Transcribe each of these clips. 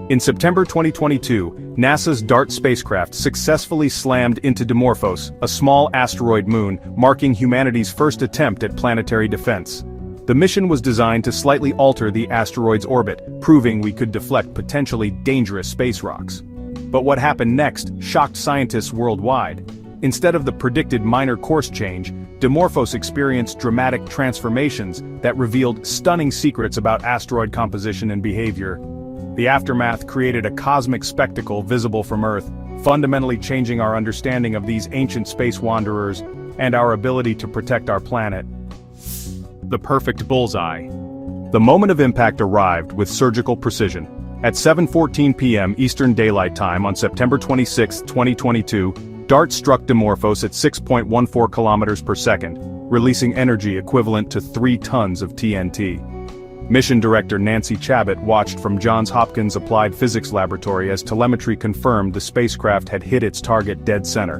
In September 2022, NASA's DART spacecraft successfully slammed into Dimorphos, a small asteroid moon, marking humanity's first attempt at planetary defense. The mission was designed to slightly alter the asteroid's orbit, proving we could deflect potentially dangerous space rocks. But what happened next shocked scientists worldwide. Instead of the predicted minor course change, Dimorphos experienced dramatic transformations that revealed stunning secrets about asteroid composition and behavior. The aftermath created a cosmic spectacle visible from Earth, fundamentally changing our understanding of these ancient space wanderers and our ability to protect our planet. The perfect bullseye. The moment of impact arrived with surgical precision. At 7:14 p.m. Eastern Daylight Time on September 26, 2022, DART struck Dimorphos at 6.14 kilometers per second, releasing energy equivalent to 3 tons of TNT. Mission Director Nancy Chabot watched from Johns Hopkins Applied Physics Laboratory as telemetry confirmed the spacecraft had hit its target dead center.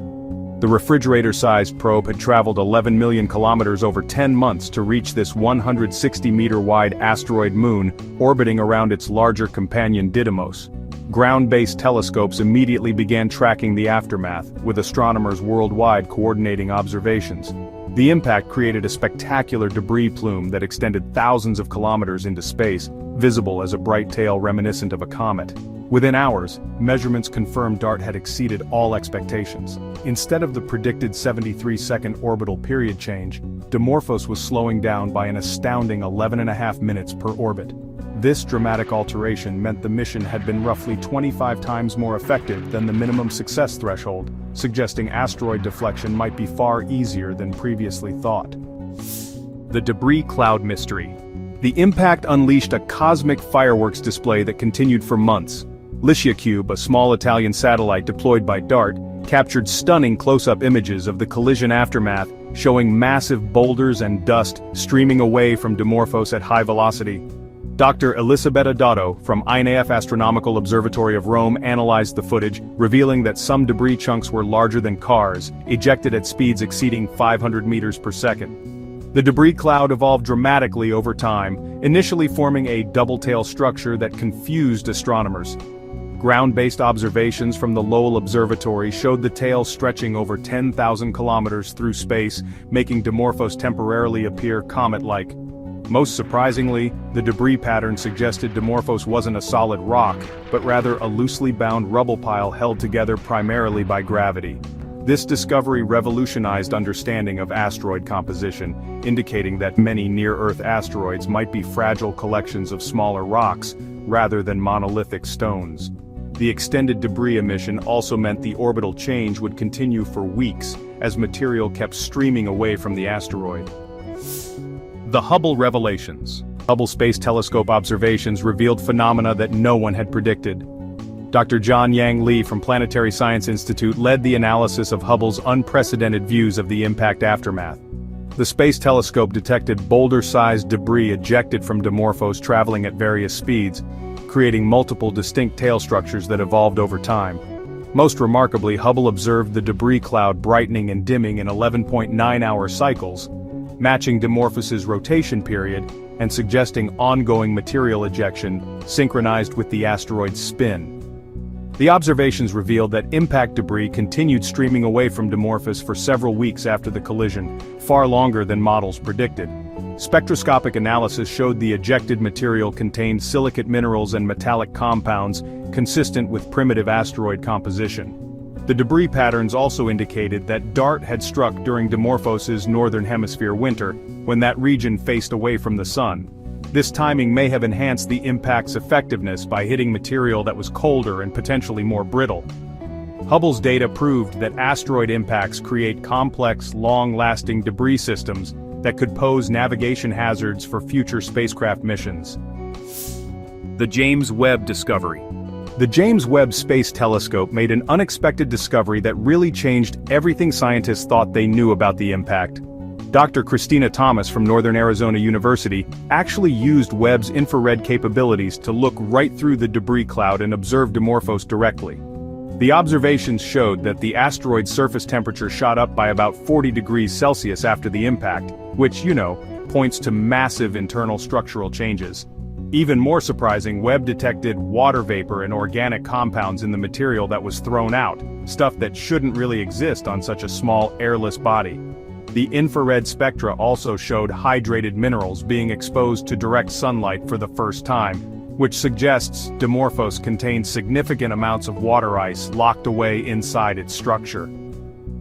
The refrigerator-sized probe had traveled 11 million kilometers over 10 months to reach this 160-meter-wide asteroid moon, orbiting around its larger companion Didymos. Ground-based telescopes immediately began tracking the aftermath, with astronomers worldwide coordinating observations. The impact created a spectacular debris plume that extended thousands of kilometers into space, visible as a bright tail reminiscent of a comet. Within hours, measurements confirmed DART had exceeded all expectations. Instead of the predicted 73-second orbital period change, Dimorphos was slowing down by an astounding 11.5 minutes per orbit. This dramatic alteration meant the mission had been roughly 25 times more effective than the minimum success threshold, suggesting asteroid deflection might be far easier than previously thought. The debris cloud mystery. The impact unleashed a cosmic fireworks display that continued for months. LICIACube, a small Italian satellite deployed by DART, captured stunning close-up images of the collision aftermath, showing massive boulders and dust streaming away from Dimorphos at high velocity. Dr. Elisabetta Dotto from INAF Astronomical Observatory of Rome analyzed the footage, revealing that some debris chunks were larger than cars, ejected at speeds exceeding 500 meters per second. The debris cloud evolved dramatically over time, initially forming a double-tail structure that confused astronomers. Ground-based observations from the Lowell Observatory showed the tail stretching over 10,000 kilometers through space, making Dimorphos temporarily appear comet-like. Most surprisingly, the debris pattern suggested Dimorphos wasn't a solid rock, but rather a loosely bound rubble pile held together primarily by gravity. This discovery revolutionized understanding of asteroid composition, indicating that many near-Earth asteroids might be fragile collections of smaller rocks, rather than monolithic stones. The extended debris emission also meant the orbital change would continue for weeks, as material kept streaming away from the asteroid. The Hubble revelations. Hubble Space Telescope observations revealed phenomena that no one had predicted. Dr. John Yang Lee from Planetary Science Institute led the analysis of Hubble's unprecedented views of the impact aftermath. The space telescope detected boulder-sized debris ejected from Dimorphos traveling at various speeds, creating multiple distinct tail structures that evolved over time. Most remarkably, Hubble observed the debris cloud brightening and dimming in 11.9-hour cycles, matching Dimorphos's rotation period and suggesting ongoing material ejection synchronized with the asteroid's spin. The observations revealed that impact debris continued streaming away from Dimorphos for several weeks after the collision, far longer than models predicted. Spectroscopic analysis showed the ejected material contained silicate minerals and metallic compounds consistent with primitive asteroid composition. The debris patterns also indicated that DART had struck during Dimorphos's northern hemisphere winter, when that region faced away from the sun. This timing may have enhanced the impact's effectiveness by hitting material that was colder and potentially more brittle. Hubble's data proved that asteroid impacts create complex, long-lasting debris systems that could pose navigation hazards for future spacecraft missions. The James Webb discovery. The James Webb Space Telescope made an unexpected discovery that really changed everything scientists thought they knew about the impact. Dr. Christina Thomas from Northern Arizona University actually used Webb's infrared capabilities to look right through the debris cloud and observe Dimorphos directly. The observations showed that the asteroid's surface temperature shot up by about 40 degrees Celsius after the impact, which, points to massive internal structural changes. Even more surprising, Webb detected water vapor and organic compounds in the material that was thrown out, stuff that shouldn't really exist on such a small, airless body. The infrared spectra also showed hydrated minerals being exposed to direct sunlight for the first time, which suggests Dimorphos contains significant amounts of water ice locked away inside its structure.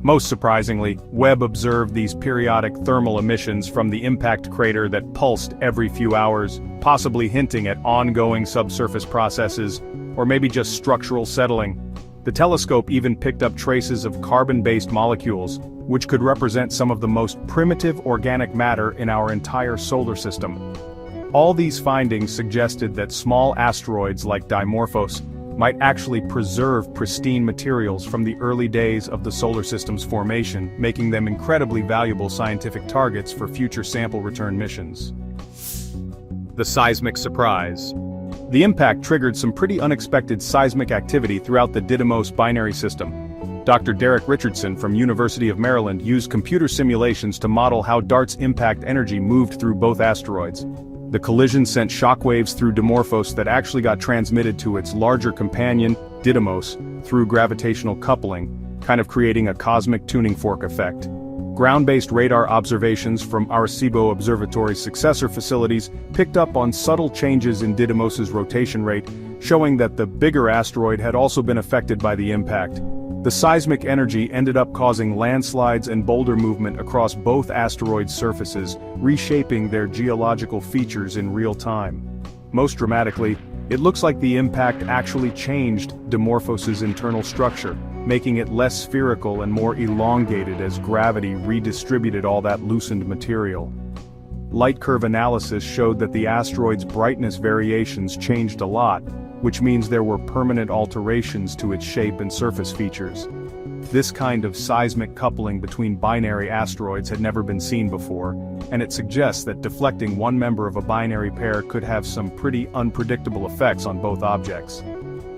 Most surprisingly, Webb observed these periodic thermal emissions from the impact crater that pulsed every few hours, possibly hinting at ongoing subsurface processes, or maybe just structural settling. The telescope even picked up traces of carbon-based molecules, which could represent some of the most primitive organic matter in our entire solar system. All these findings suggested that small asteroids like Dimorphos might actually preserve pristine materials from the early days of the solar system's formation, making them incredibly valuable scientific targets for future sample return missions. The seismic surprise. The impact triggered some pretty unexpected seismic activity throughout the Didymos binary system. Dr. Derek Richardson from University of Maryland used computer simulations to model how DART's impact energy moved through both asteroids. The collision sent shockwaves through Dimorphos that actually got transmitted to its larger companion, Didymos, through gravitational coupling, kind of creating a cosmic tuning fork effect. Ground-based radar observations from Arecibo Observatory's successor facilities picked up on subtle changes in Didymos's rotation rate, showing that the bigger asteroid had also been affected by the impact. The seismic energy ended up causing landslides and boulder movement across both asteroid surfaces, reshaping their geological features in real time. Most dramatically, it looks like the impact actually changed Dimorphos's internal structure, making it less spherical and more elongated as gravity redistributed all that loosened material. Light curve analysis showed that the asteroid's brightness variations changed a lot, which means there were permanent alterations to its shape and surface features. This kind of seismic coupling between binary asteroids had never been seen before, and it suggests that deflecting one member of a binary pair could have some pretty unpredictable effects on both objects.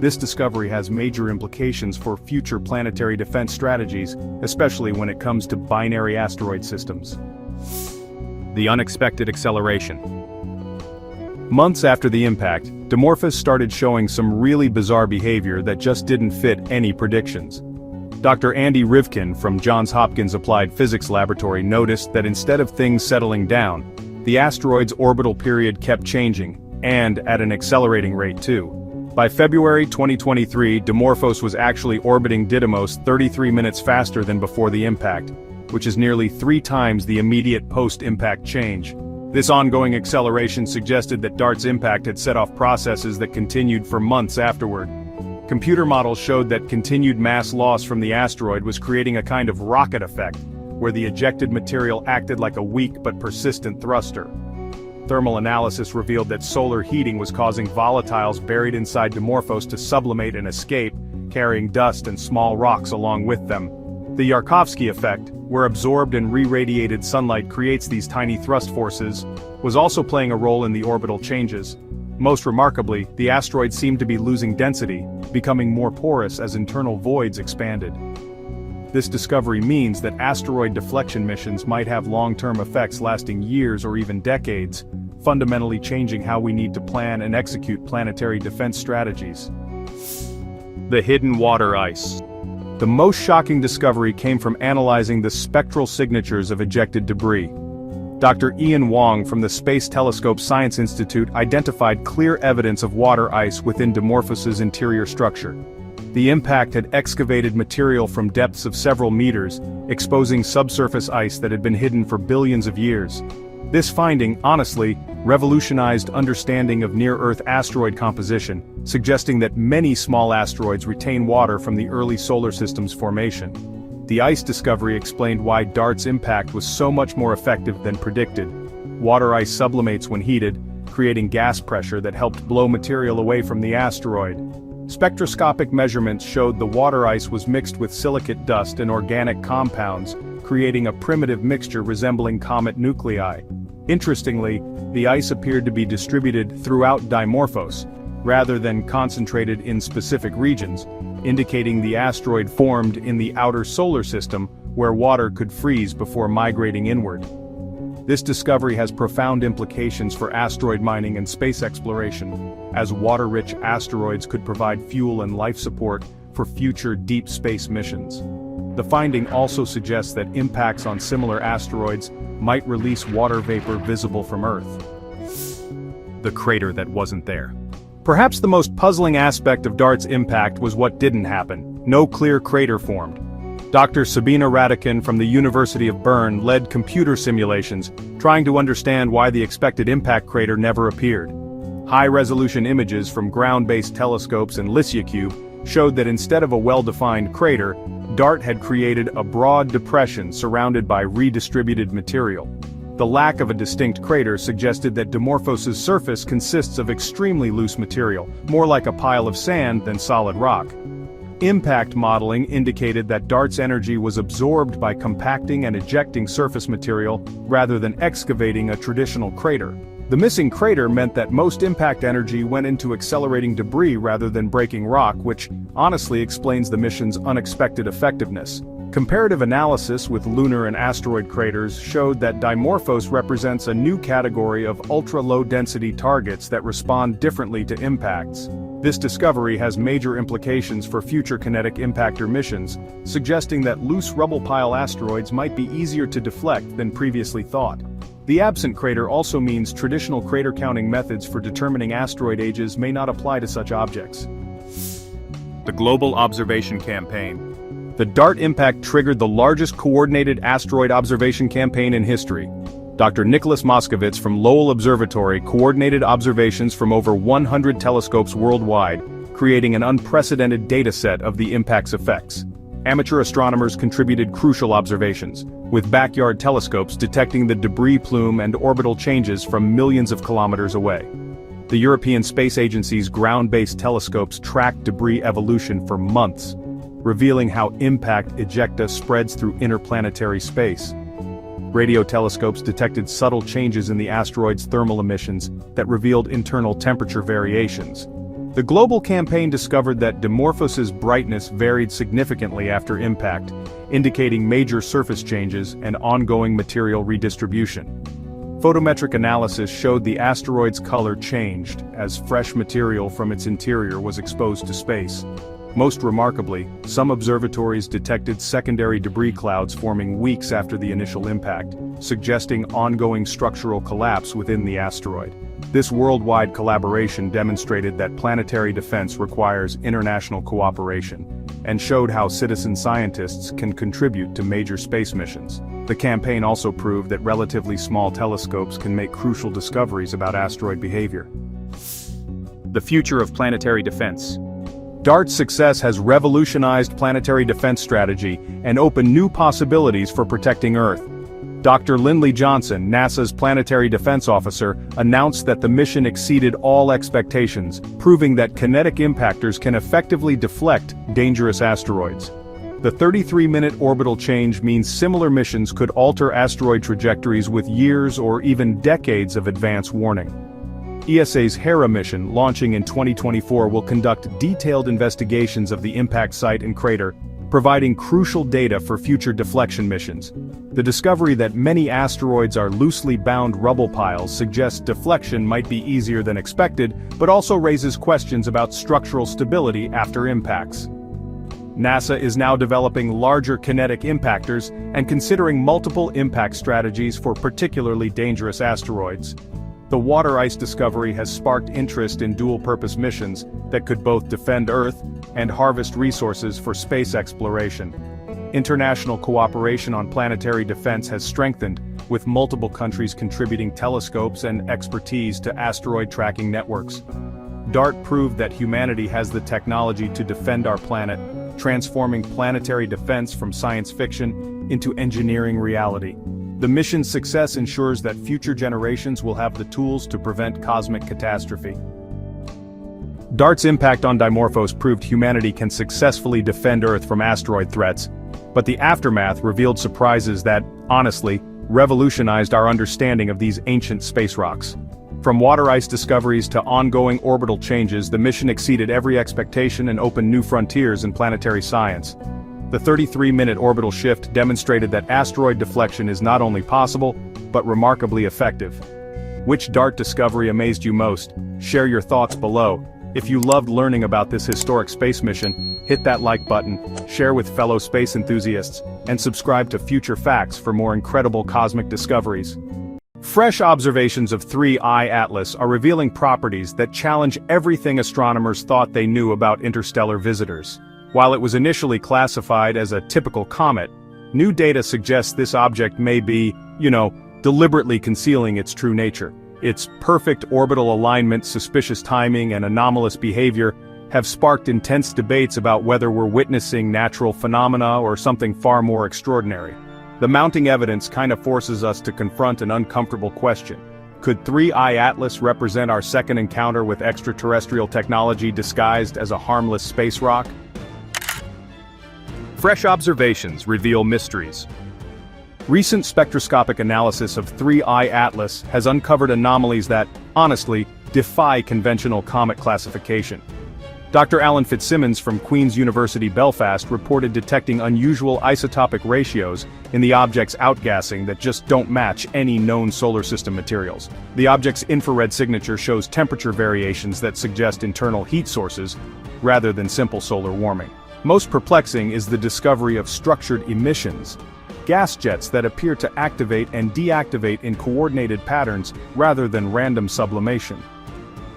This discovery has major implications for future planetary defense strategies, especially when it comes to binary asteroid systems. The unexpected acceleration. Months after the impact, Dimorphos started showing some really bizarre behavior that just didn't fit any predictions. Dr. Andy Rivkin from Johns Hopkins Applied Physics Laboratory noticed that instead of things settling down, the asteroid's orbital period kept changing, and at an accelerating rate too. By February 2023, Dimorphos was actually orbiting Didymos 33 minutes faster than before the impact, which is nearly 3 times the immediate post-impact change. This ongoing acceleration suggested that DART's impact had set off processes that continued for months afterward. Computer models showed that continued mass loss from the asteroid was creating a kind of rocket effect, where the ejected material acted like a weak but persistent thruster. Thermal analysis revealed that solar heating was causing volatiles buried inside Dimorphos to sublimate and escape, carrying dust and small rocks along with them. The Yarkovsky effect, where absorbed and re-radiated sunlight creates these tiny thrust forces, was also playing a role in the orbital changes. Most remarkably, the asteroid seemed to be losing density, becoming more porous as internal voids expanded. This discovery means that asteroid deflection missions might have long-term effects lasting years or even decades, fundamentally changing how we need to plan and execute planetary defense strategies. The hidden water ice. The most shocking discovery came from analyzing the spectral signatures of ejected debris. Dr. Ian Wong from the Space Telescope Science Institute identified clear evidence of water ice within Dimorphos's interior structure. The impact had excavated material from depths of several meters, exposing subsurface ice that had been hidden for billions of years. This finding, honestly, revolutionized understanding of near-Earth asteroid composition, suggesting that many small asteroids retain water from the early solar system's formation. The ice discovery explained why DART's impact was so much more effective than predicted. Water ice sublimates when heated, creating gas pressure that helped blow material away from the asteroid. Spectroscopic measurements showed the water ice was mixed with silicate dust and organic compounds, creating a primitive mixture resembling comet nuclei. Interestingly, the ice appeared to be distributed throughout Dimorphos, rather than concentrated in specific regions, indicating the asteroid formed in the outer solar system where water could freeze before migrating inward. This discovery has profound implications for asteroid mining and space exploration, as water-rich asteroids could provide fuel and life support for future deep space missions. The finding also suggests that impacts on similar asteroids might release water vapor visible from Earth. The crater that wasn't there. Perhaps the most puzzling aspect of DART's impact was what didn't happen. No clear crater formed. Dr. Sabina Radican from the University of Bern led computer simulations, trying to understand why the expected impact crater never appeared. High-resolution images from ground-based telescopes and LISIACube showed that instead of a well-defined crater, DART had created a broad depression surrounded by redistributed material. The lack of a distinct crater suggested that Dimorphos' surface consists of extremely loose material, more like a pile of sand than solid rock. Impact modeling indicated that DART's energy was absorbed by compacting and ejecting surface material rather than excavating a traditional crater. The missing crater meant that most impact energy went into accelerating debris rather than breaking rock, which honestly explains the mission's unexpected effectiveness. Comparative analysis with lunar and asteroid craters showed that Dimorphos represents a new category of ultra-low-density targets that respond differently to impacts. This discovery has major implications for future kinetic impactor missions, suggesting that loose rubble pile asteroids might be easier to deflect than previously thought. The absent crater also means traditional crater counting methods for determining asteroid ages may not apply to such objects. The Global Observation Campaign. The DART impact triggered the largest coordinated asteroid observation campaign in history. Dr. Nicholas Moskovitz from Lowell Observatory coordinated observations from over 100 telescopes worldwide, creating an unprecedented data set of the impact's effects. Amateur astronomers contributed crucial observations, with backyard telescopes detecting the debris plume and orbital changes from millions of kilometers away. The European Space Agency's ground-based telescopes tracked debris evolution for months, revealing how impact ejecta spreads through interplanetary space. Radio telescopes detected subtle changes in the asteroid's thermal emissions that revealed internal temperature variations. The global campaign discovered that Dimorphos's brightness varied significantly after impact, indicating major surface changes and ongoing material redistribution. Photometric analysis showed the asteroid's color changed as fresh material from its interior was exposed to space. Most remarkably, some observatories detected secondary debris clouds forming weeks after the initial impact, suggesting ongoing structural collapse within the asteroid. This worldwide collaboration demonstrated that planetary defense requires international cooperation, and showed how citizen scientists can contribute to major space missions. The campaign also proved that relatively small telescopes can make crucial discoveries about asteroid behavior. The future of planetary defense. DART's success has revolutionized planetary defense strategy and opened new possibilities for protecting Earth. Dr. Lindley Johnson, NASA's planetary defense officer, announced that the mission exceeded all expectations, proving that kinetic impactors can effectively deflect dangerous asteroids. The 33-minute orbital change means similar missions could alter asteroid trajectories with years or even decades of advance warning. ESA's Hera mission, launching in 2024, will conduct detailed investigations of the impact site and crater, providing crucial data for future deflection missions. The discovery that many asteroids are loosely bound rubble piles suggests deflection might be easier than expected, but also raises questions about structural stability after impacts. NASA is now developing larger kinetic impactors and considering multiple impact strategies for particularly dangerous asteroids. The water ice discovery has sparked interest in dual-purpose missions that could both defend Earth and harvest resources for space exploration. International cooperation on planetary defense has strengthened, with multiple countries contributing telescopes and expertise to asteroid tracking networks. DART proved that humanity has the technology to defend our planet, transforming planetary defense from science fiction into engineering reality. The mission's success ensures that future generations will have the tools to prevent cosmic catastrophe. DART's impact on Dimorphos proved humanity can successfully defend Earth from asteroid threats, but the aftermath revealed surprises that, honestly, revolutionized our understanding of these ancient space rocks. From water ice discoveries to ongoing orbital changes, the mission exceeded every expectation and opened new frontiers in planetary science. The 33-minute orbital shift demonstrated that asteroid deflection is not only possible, but remarkably effective. Which DART discovery amazed you most? Share your thoughts below. If you loved learning about this historic space mission, hit that like button, share with fellow space enthusiasts, and subscribe to Future Facts for more incredible cosmic discoveries. Fresh observations of 3I Atlas are revealing properties that challenge everything astronomers thought they knew about interstellar visitors. While it was initially classified as a typical comet, new data suggests this object may be, deliberately concealing its true nature. Its perfect orbital alignment, suspicious timing, and anomalous behavior have sparked intense debates about whether we're witnessing natural phenomena or something far more extraordinary. The mounting evidence kind of forces us to confront an uncomfortable question. Could 3I Atlas represent our second encounter with extraterrestrial technology disguised as a harmless space rock? Fresh observations reveal mysteries. Recent spectroscopic analysis of 3I Atlas has uncovered anomalies that, honestly, defy conventional comet classification. Dr. Alan Fitzsimmons from Queen's University Belfast reported detecting unusual isotopic ratios in the object's outgassing that just don't match any known solar system materials. The object's infrared signature shows temperature variations that suggest internal heat sources, rather than simple solar warming. Most perplexing is the discovery of structured emissions, gas jets that appear to activate and deactivate in coordinated patterns rather than random sublimation.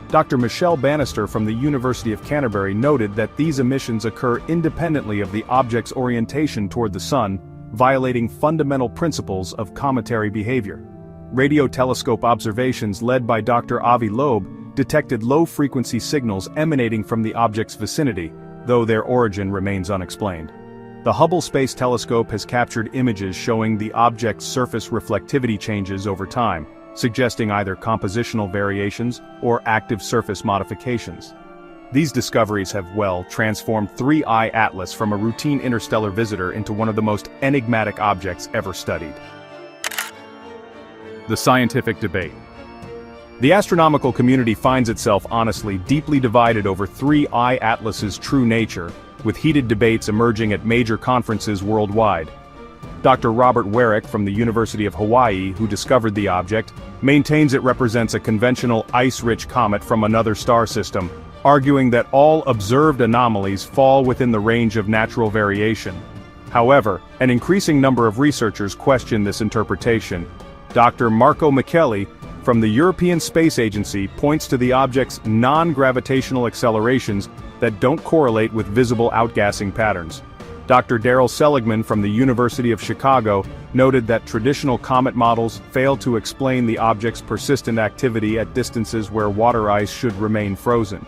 Dr. Michelle Bannister from the University of Canterbury noted that these emissions occur independently of the object's orientation toward the Sun, violating fundamental principles of cometary behavior. Radio telescope observations led by Dr. Avi Loeb detected low-frequency signals emanating from the object's vicinity, though their origin remains unexplained. The Hubble Space Telescope has captured images showing the object's surface reflectivity changes over time, suggesting either compositional variations or active surface modifications. These discoveries have transformed 3I Atlas from a routine interstellar visitor into one of the most enigmatic objects ever studied. The scientific debate. The astronomical community finds itself honestly deeply divided over 3I Atlas's true nature, with heated debates emerging at major conferences worldwide. Dr. Robert Warwick from the University of Hawaii, who discovered the object, maintains it represents a conventional ice-rich comet from another star system, arguing that all observed anomalies fall within the range of natural variation. However, an increasing number of researchers question this interpretation. Dr. Marco Micheli from the European Space Agency points to the object's non-gravitational accelerations that don't correlate with visible outgassing patterns. Dr. Daryl Seligman from the University of Chicago noted that traditional comet models fail to explain the object's persistent activity at distances where water ice should remain frozen.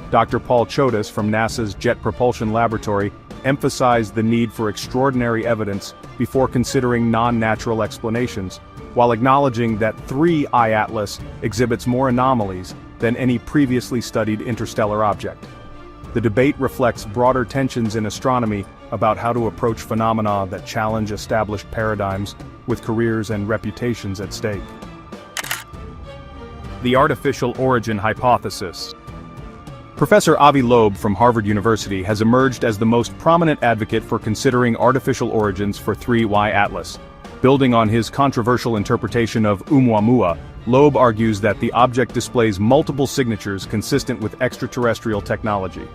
Dr. Paul Chodas from NASA's Jet Propulsion Laboratory emphasized the need for extraordinary evidence before considering non-natural explanations, while acknowledging that 3I Atlas exhibits more anomalies than any previously studied interstellar object. The debate reflects broader tensions in astronomy about how to approach phenomena that challenge established paradigms, with careers and reputations at stake. The artificial origin hypothesis. Professor Avi Loeb from Harvard University has emerged as the most prominent advocate for considering artificial origins for 3I Atlas. Building on his controversial interpretation of Oumuamua, Loeb argues that the object displays multiple signatures consistent with extraterrestrial technology.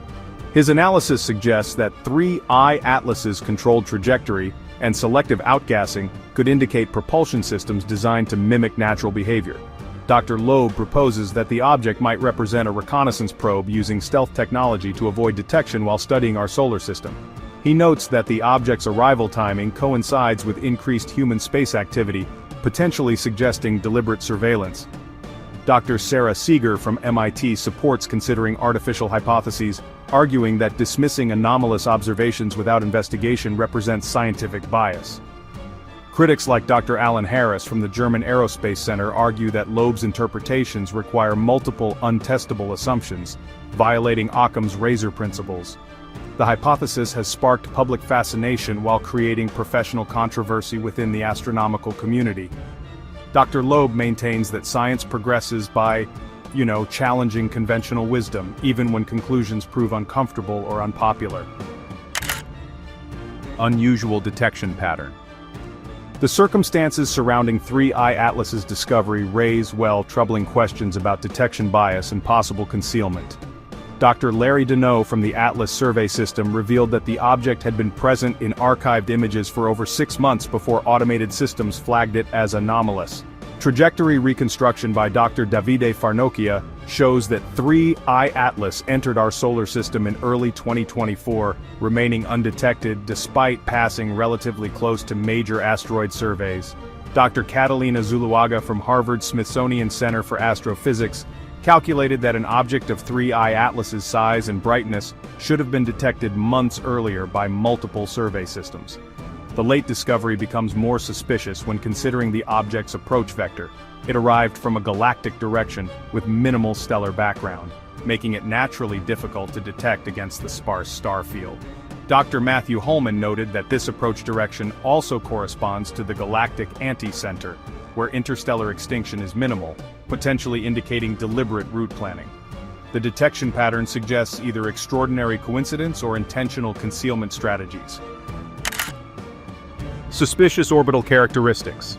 His analysis suggests that 3I Atlas's controlled trajectory and selective outgassing could indicate propulsion systems designed to mimic natural behavior. Dr. Loeb proposes that the object might represent a reconnaissance probe using stealth technology to avoid detection while studying our solar system. He notes that the object's arrival timing coincides with increased human space activity, potentially suggesting deliberate surveillance. Dr. Sarah Seeger from MIT supports considering artificial hypotheses, arguing that dismissing anomalous observations without investigation represents scientific bias. Critics like Dr. Alan Harris from the German Aerospace Center argue that Loeb's interpretations require multiple untestable assumptions, violating Occam's razor principles. The hypothesis has sparked public fascination while creating professional controversy within the astronomical community. Dr. Loeb maintains that science progresses by, challenging conventional wisdom, even when conclusions prove uncomfortable or unpopular. Unusual detection pattern. The circumstances surrounding 3I Atlas's discovery raise, troubling questions about detection bias and possible concealment. Dr. Larry Deneau from the Atlas survey system revealed that the object had been present in archived images for over 6 months before automated systems flagged it as anomalous. Trajectory reconstruction by Dr. Davide Farnocchia shows that 3I Atlas entered our solar system in early 2024, remaining undetected despite passing relatively close to major asteroid surveys. Dr. Catalina Zuluaga from Harvard's Smithsonian Center for Astrophysics calculated that an object of 3I Atlas's size and brightness should have been detected months earlier by multiple survey systems. The late discovery becomes more suspicious when considering the object's approach vector. It arrived from a galactic direction with minimal stellar background, making it naturally difficult to detect against the sparse star field. Dr. Matthew Holman noted that this approach direction also corresponds to the galactic anti-center, where interstellar extinction is minimal, potentially indicating deliberate route planning. The detection pattern suggests either extraordinary coincidence or intentional concealment strategies. Suspicious orbital characteristics.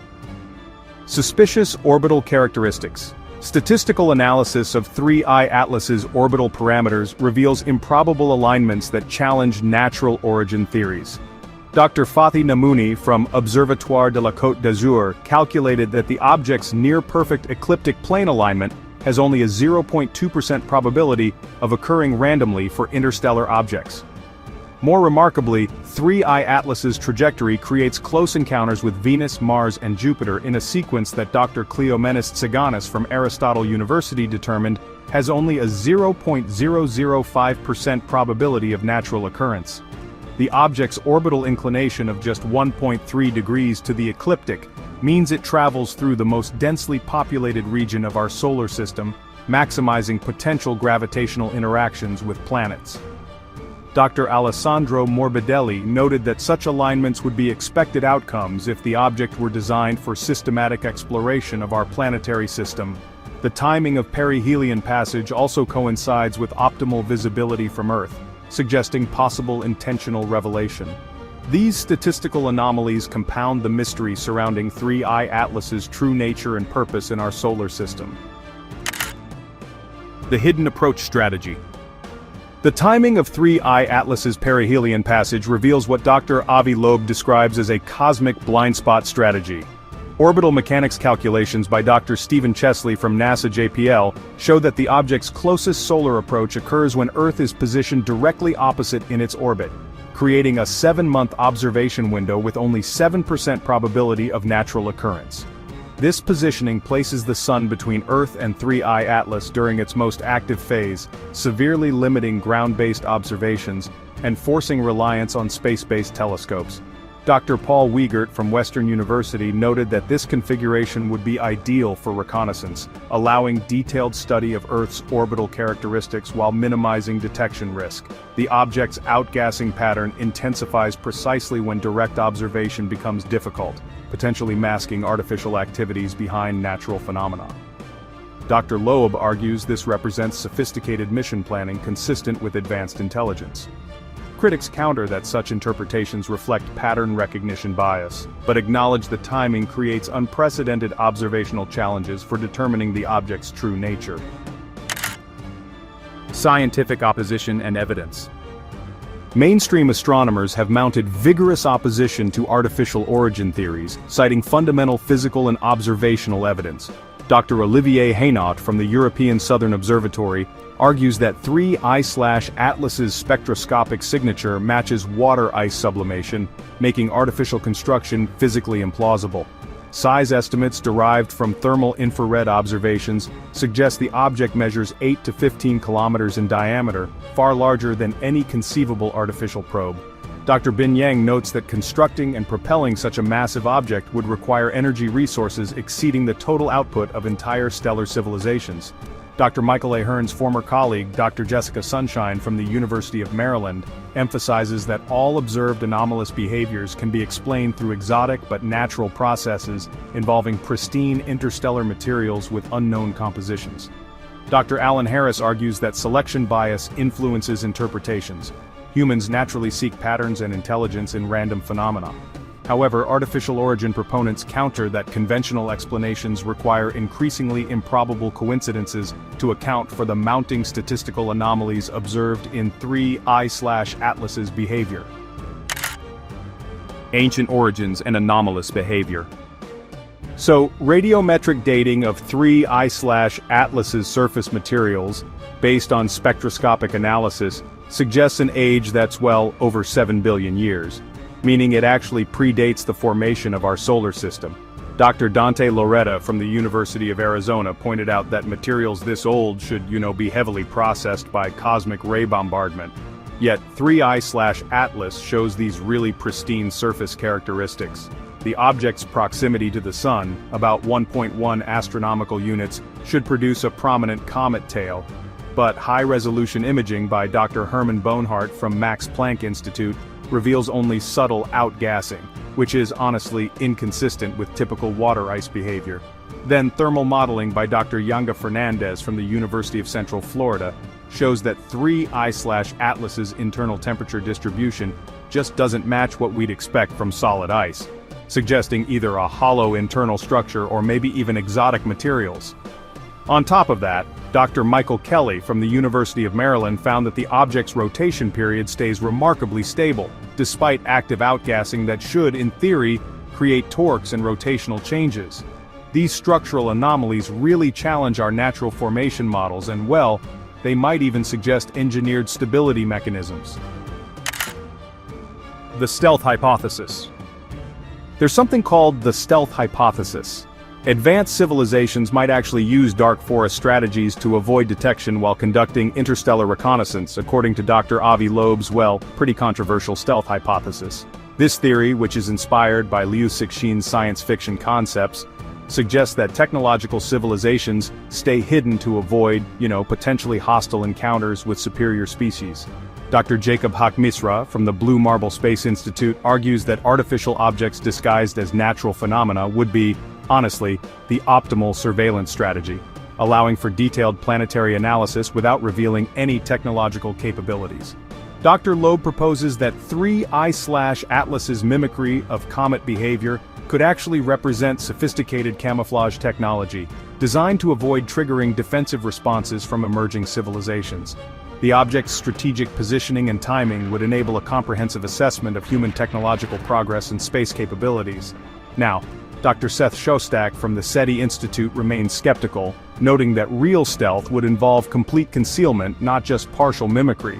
Suspicious orbital characteristics. Statistical analysis of 3I Atlas's orbital parameters reveals improbable alignments that challenge natural origin theories. Dr. Fatih Namouni from Observatoire de la Côte d'Azur calculated that the object's near-perfect ecliptic plane alignment has only a 0.2% probability of occurring randomly for interstellar objects. More remarkably, 3I Atlas's trajectory creates close encounters with Venus, Mars, and Jupiter in a sequence that Dr. Kleomenis Tsiganis from Aristotle University determined has only a 0.005% probability of natural occurrence. The object's orbital inclination of just 1.3 degrees to the ecliptic means it travels through the most densely populated region of our solar system, maximizing potential gravitational interactions with planets. Dr. Alessandro Morbidelli noted that such alignments would be expected outcomes if the object were designed for systematic exploration of our planetary system. The timing of perihelion passage also coincides with optimal visibility from Earth, suggesting possible intentional revelation. These statistical anomalies compound the mystery surrounding 3I Atlas's true nature and purpose in our solar system. The hidden approach strategy. The timing of 3I Atlas's perihelion passage reveals what Dr. Avi Loeb describes as a cosmic blind spot strategy. Orbital mechanics calculations by Dr. Stephen Chesley from NASA JPL show that the object's closest solar approach occurs when Earth is positioned directly opposite in its orbit, creating a 7-month observation window with only 7% probability of natural occurrence. This positioning places the Sun between Earth and 3I Atlas during its most active phase, severely limiting ground-based observations and forcing reliance on space-based telescopes. Dr. Paul Wiegert from Western University noted that this configuration would be ideal for reconnaissance, allowing detailed study of Earth's orbital characteristics while minimizing detection risk. The object's outgassing pattern intensifies precisely when direct observation becomes difficult, potentially masking artificial activities behind natural phenomena. Dr. Loeb argues this represents sophisticated mission planning consistent with advanced intelligence. Critics counter that such interpretations reflect pattern recognition bias, but acknowledge the timing creates unprecedented observational challenges for determining the object's true nature. Scientific opposition and evidence. Mainstream astronomers have mounted vigorous opposition to artificial origin theories, citing fundamental physical and observational evidence. Dr. Olivier Hainaut from the European Southern Observatory argues that 3I Atlas's spectroscopic signature matches water ice sublimation, making artificial construction physically implausible. Size estimates derived from thermal infrared observations suggest the object measures 8 to 15 kilometers in diameter, far larger than any conceivable artificial probe. Dr. Bin Yang notes that constructing and propelling such a massive object would require energy resources exceeding the total output of entire stellar civilizations. Dr. Michael Ahearn's former colleague, Dr. Jessica Sunshine from the University of Maryland, emphasizes that all observed anomalous behaviors can be explained through exotic but natural processes involving pristine interstellar materials with unknown compositions. Dr. Alan Harris argues that selection bias influences interpretations. Humans naturally seek patterns and intelligence in random phenomena. However, artificial origin proponents counter that conventional explanations require increasingly improbable coincidences to account for the mounting statistical anomalies observed in 3I/Atlas's behavior. Ancient origins and anomalous behavior. So, radiometric dating of 3I/Atlas's surface materials, based on spectroscopic analysis, suggests an age that's well over 7 billion years, meaning it actually predates the formation of our solar system. Dr. Dante Loretta from the University of Arizona pointed out that materials this old should, be heavily processed by cosmic ray bombardment. Yet 3I/Atlas shows these really pristine surface characteristics. The object's proximity to the Sun, about 1.1 astronomical units, should produce a prominent comet tail. But high-resolution imaging by Dr. Hermann Bohnhardt from Max Planck Institute reveals only subtle outgassing, which is honestly inconsistent with typical water ice behavior. Then thermal modeling by Dr. Yanga Fernandez from the University of Central Florida shows that 3I/Atlas's internal temperature distribution just doesn't match what we'd expect from solid ice, suggesting either a hollow internal structure or maybe even exotic materials. On top of that, Dr. Michael Kelly from the University of Maryland found that the object's rotation period stays remarkably stable, despite active outgassing that should, in theory, create torques and rotational changes. These structural anomalies really challenge our natural formation models and, well, they might even suggest engineered stability mechanisms. The stealth hypothesis. There's something called the stealth hypothesis. Advanced civilizations might actually use dark forest strategies to avoid detection while conducting interstellar reconnaissance, according to Dr. Avi Loeb's, pretty controversial stealth hypothesis. This theory, which is inspired by Liu Cixin's science fiction concepts, suggests that technological civilizations stay hidden to avoid, potentially hostile encounters with superior species. Dr. Jacob Haq-Misra from the Blue Marble Space Institute argues that artificial objects disguised as natural phenomena would be, honestly, the optimal surveillance strategy, allowing for detailed planetary analysis without revealing any technological capabilities. Dr. Loeb proposes that 3I/Atlas's mimicry of comet behavior could actually represent sophisticated camouflage technology, designed to avoid triggering defensive responses from emerging civilizations. The object's strategic positioning and timing would enable a comprehensive assessment of human technological progress and space capabilities. Now, Dr. Seth Shostak from the SETI Institute remains skeptical, noting that real stealth would involve complete concealment, not just partial mimicry.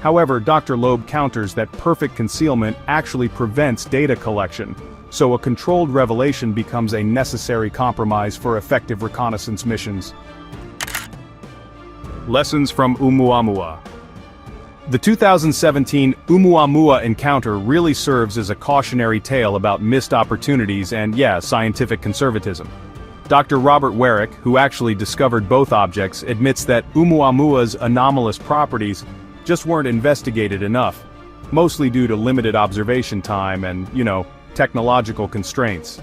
However, Dr. Loeb counters that perfect concealment actually prevents data collection, so a controlled revelation becomes a necessary compromise for effective reconnaissance missions. Lessons from Oumuamua. The 2017 Oumuamua encounter really serves as a cautionary tale about missed opportunities and, scientific conservatism. Dr. Robert Warwick, who actually discovered both objects, admits that Oumuamua's anomalous properties just weren't investigated enough, mostly due to limited observation time and, technological constraints.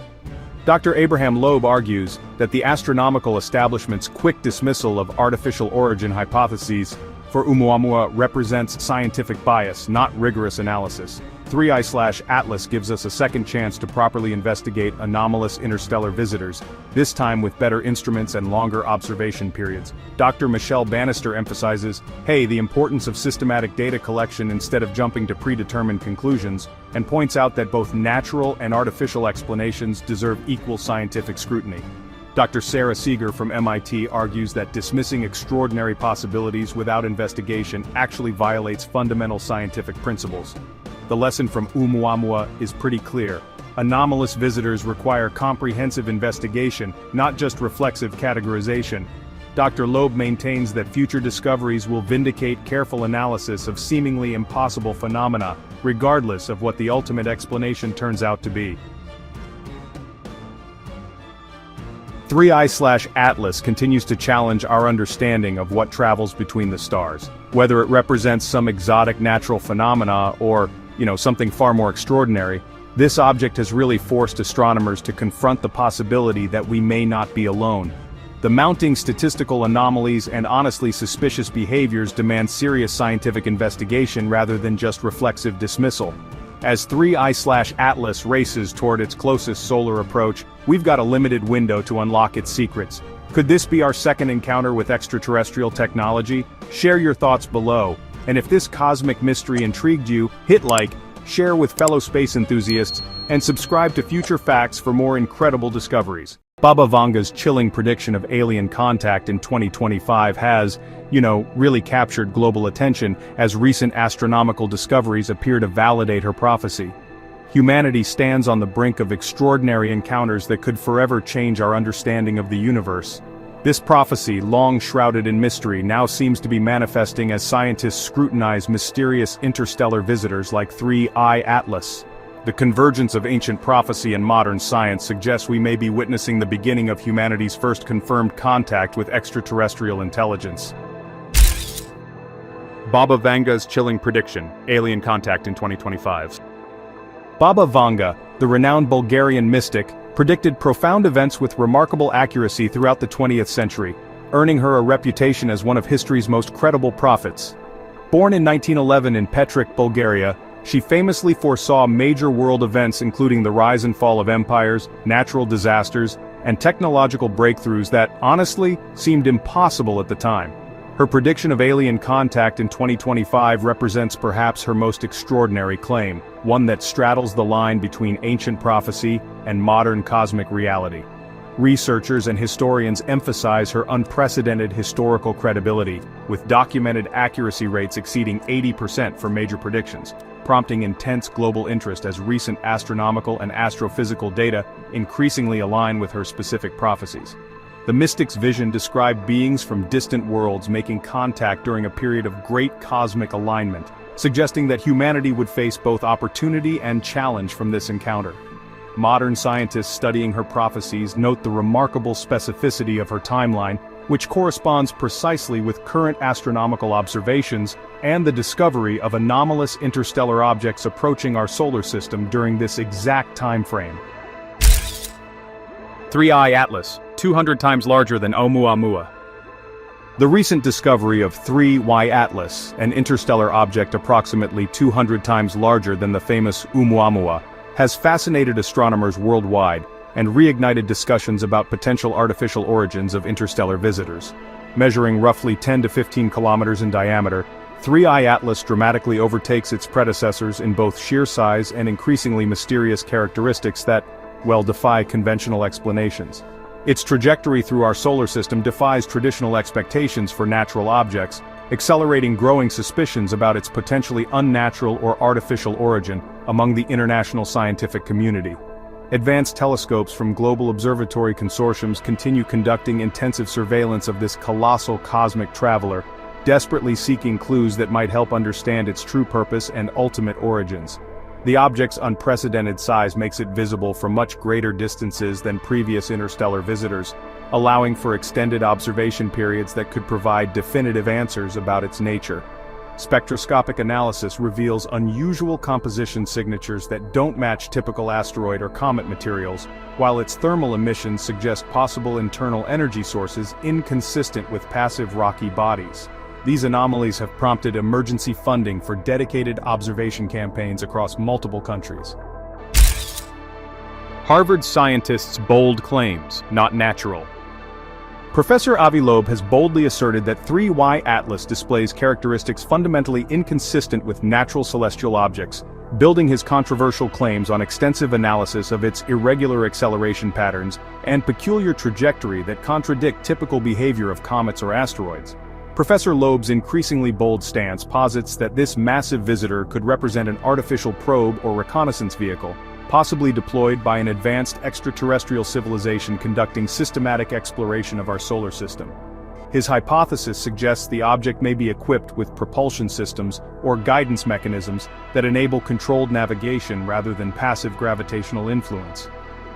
Dr. Abraham Loeb argues that the astronomical establishment's quick dismissal of artificial origin hypotheses for Oumuamua represents scientific bias, not rigorous analysis. 3I/Atlas gives us a second chance to properly investigate anomalous interstellar visitors, this time with better instruments and longer observation periods. Dr. Michelle Bannister emphasizes, the importance of systematic data collection instead of jumping to predetermined conclusions, and points out that both natural and artificial explanations deserve equal scientific scrutiny. Dr. Sarah Seeger from MIT argues that dismissing extraordinary possibilities without investigation actually violates fundamental scientific principles. The lesson from Oumuamua is pretty clear. Anomalous visitors require comprehensive investigation, not just reflexive categorization. Dr. Loeb maintains that future discoveries will vindicate careful analysis of seemingly impossible phenomena, regardless of what the ultimate explanation turns out to be. 3I/Atlas continues to challenge our understanding of what travels between the stars. Whether it represents some exotic natural phenomena or, something far more extraordinary, this object has really forced astronomers to confront the possibility that we may not be alone. The mounting statistical anomalies and honestly suspicious behaviors demand serious scientific investigation rather than just reflexive dismissal. As 3I/Atlas races toward its closest solar approach, we've got a limited window to unlock its secrets. Could this be our second encounter with extraterrestrial technology? Share your thoughts below, and if this cosmic mystery intrigued you, hit like, share with fellow space enthusiasts, and subscribe to Future Facts for more incredible discoveries. Baba Vanga's chilling prediction of alien contact in 2025 has, really captured global attention as recent astronomical discoveries appear to validate her prophecy. Humanity stands on the brink of extraordinary encounters that could forever change our understanding of the universe. This prophecy, long shrouded in mystery, now seems to be manifesting as scientists scrutinize mysterious interstellar visitors like 3I Atlas. The convergence of ancient prophecy and modern science suggests we may be witnessing the beginning of humanity's first confirmed contact with extraterrestrial intelligence. Baba Vanga's chilling prediction, alien contact in 2025. Baba Vanga, the renowned Bulgarian mystic, predicted profound events with remarkable accuracy throughout the 20th century, earning her a reputation as one of history's most credible prophets. Born in 1911 in Petric, Bulgaria, she famously foresaw major world events including the rise and fall of empires, natural disasters, and technological breakthroughs that, honestly, seemed impossible at the time. Her prediction of alien contact in 2025 represents perhaps her most extraordinary claim, one that straddles the line between ancient prophecy and modern cosmic reality. Researchers and historians emphasize her unprecedented historical credibility, with documented accuracy rates exceeding 80% for major predictions, prompting intense global interest as recent astronomical and astrophysical data increasingly align with her specific prophecies. The mystic's vision described beings from distant worlds making contact during a period of great cosmic alignment, suggesting that humanity would face both opportunity and challenge from this encounter. Modern scientists studying her prophecies note the remarkable specificity of her timeline, which corresponds precisely with current astronomical observations and the discovery of anomalous interstellar objects approaching our solar system during this exact time frame. 3I Atlas, 200 times larger than Oumuamua. The recent discovery of 3Y Atlas, an interstellar object approximately 200 times larger than the famous Oumuamua, has fascinated astronomers worldwide and reignited discussions about potential artificial origins of interstellar visitors. Measuring roughly 10 to 15 kilometers in diameter, 3I Atlas dramatically overtakes its predecessors in both sheer size and increasingly mysterious characteristics that, defy conventional explanations. Its trajectory through our solar system defies traditional expectations for natural objects, accelerating growing suspicions about its potentially unnatural or artificial origin among the international scientific community. Advanced telescopes from global observatory consortiums continue conducting intensive surveillance of this colossal cosmic traveler, desperately seeking clues that might help understand its true purpose and ultimate origins. The object's unprecedented size makes it visible from much greater distances than previous interstellar visitors, allowing for extended observation periods that could provide definitive answers about its nature. Spectroscopic analysis reveals unusual composition signatures that don't match typical asteroid or comet materials, while its thermal emissions suggest possible internal energy sources inconsistent with passive rocky bodies. These anomalies have prompted emergency funding for dedicated observation campaigns across multiple countries. Harvard scientists' bold claims, not natural. Professor Avi Loeb has boldly asserted that 3Y Atlas displays characteristics fundamentally inconsistent with natural celestial objects, building his controversial claims on extensive analysis of its irregular acceleration patterns and peculiar trajectory that contradict typical behavior of comets or asteroids. Professor Loeb's increasingly bold stance posits that this massive visitor could represent an artificial probe or reconnaissance vehicle, possibly deployed by an advanced extraterrestrial civilization conducting systematic exploration of our solar system. His hypothesis suggests the object may be equipped with propulsion systems or guidance mechanisms that enable controlled navigation rather than passive gravitational influence.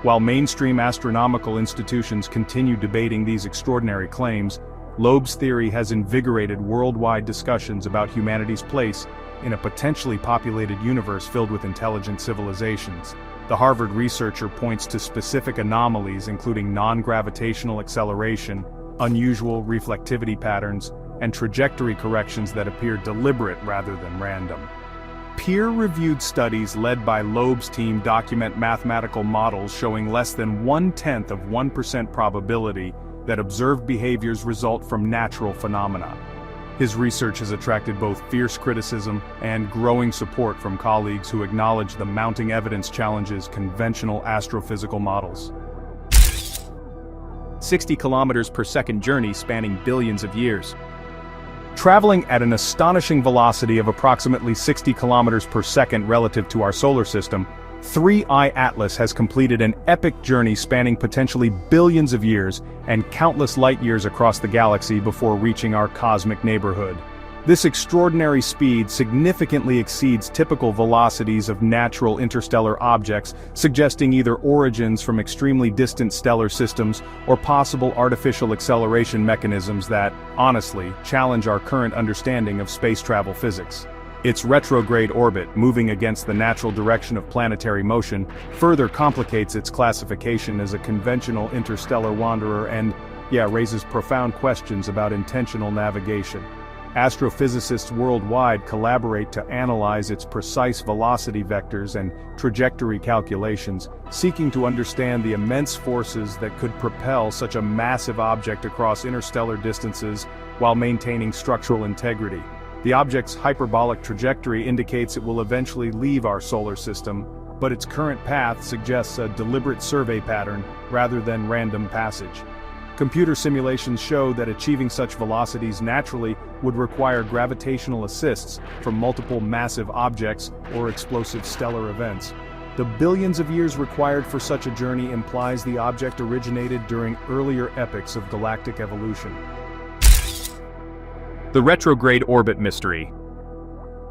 While mainstream astronomical institutions continue debating these extraordinary claims, Loeb's theory has invigorated worldwide discussions about humanity's place in a potentially populated universe filled with intelligent civilizations. The Harvard researcher points to specific anomalies including non-gravitational acceleration, unusual reflectivity patterns, and trajectory corrections that appear deliberate rather than random. Peer-reviewed studies led by Loeb's team document mathematical models showing less than 0.1% probability that observed behaviors result from natural phenomena. His research has attracted both fierce criticism and growing support from colleagues who acknowledge the mounting evidence challenges conventional astrophysical models. 60 kilometers per second journey spanning billions of years. Traveling at an astonishing velocity of approximately 60 kilometers per second relative to our solar system, 3I Atlas has completed an epic journey spanning potentially billions of years and countless light-years across the galaxy before reaching our cosmic neighborhood. This extraordinary speed significantly exceeds typical velocities of natural interstellar objects, suggesting either origins from extremely distant stellar systems or possible artificial acceleration mechanisms that, honestly, challenge our current understanding of space travel physics. Its retrograde orbit, moving against the natural direction of planetary motion, further complicates its classification as a conventional interstellar wanderer and, raises profound questions about intentional navigation. Astrophysicists worldwide collaborate to analyze its precise velocity vectors and trajectory calculations, seeking to understand the immense forces that could propel such a massive object across interstellar distances while maintaining structural integrity. The object's hyperbolic trajectory indicates it will eventually leave our solar system, but its current path suggests a deliberate survey pattern rather than random passage. Computer simulations show that achieving such velocities naturally would require gravitational assists from multiple massive objects or explosive stellar events. The billions of years required for such a journey implies the object originated during earlier epochs of galactic evolution. The retrograde orbit mystery.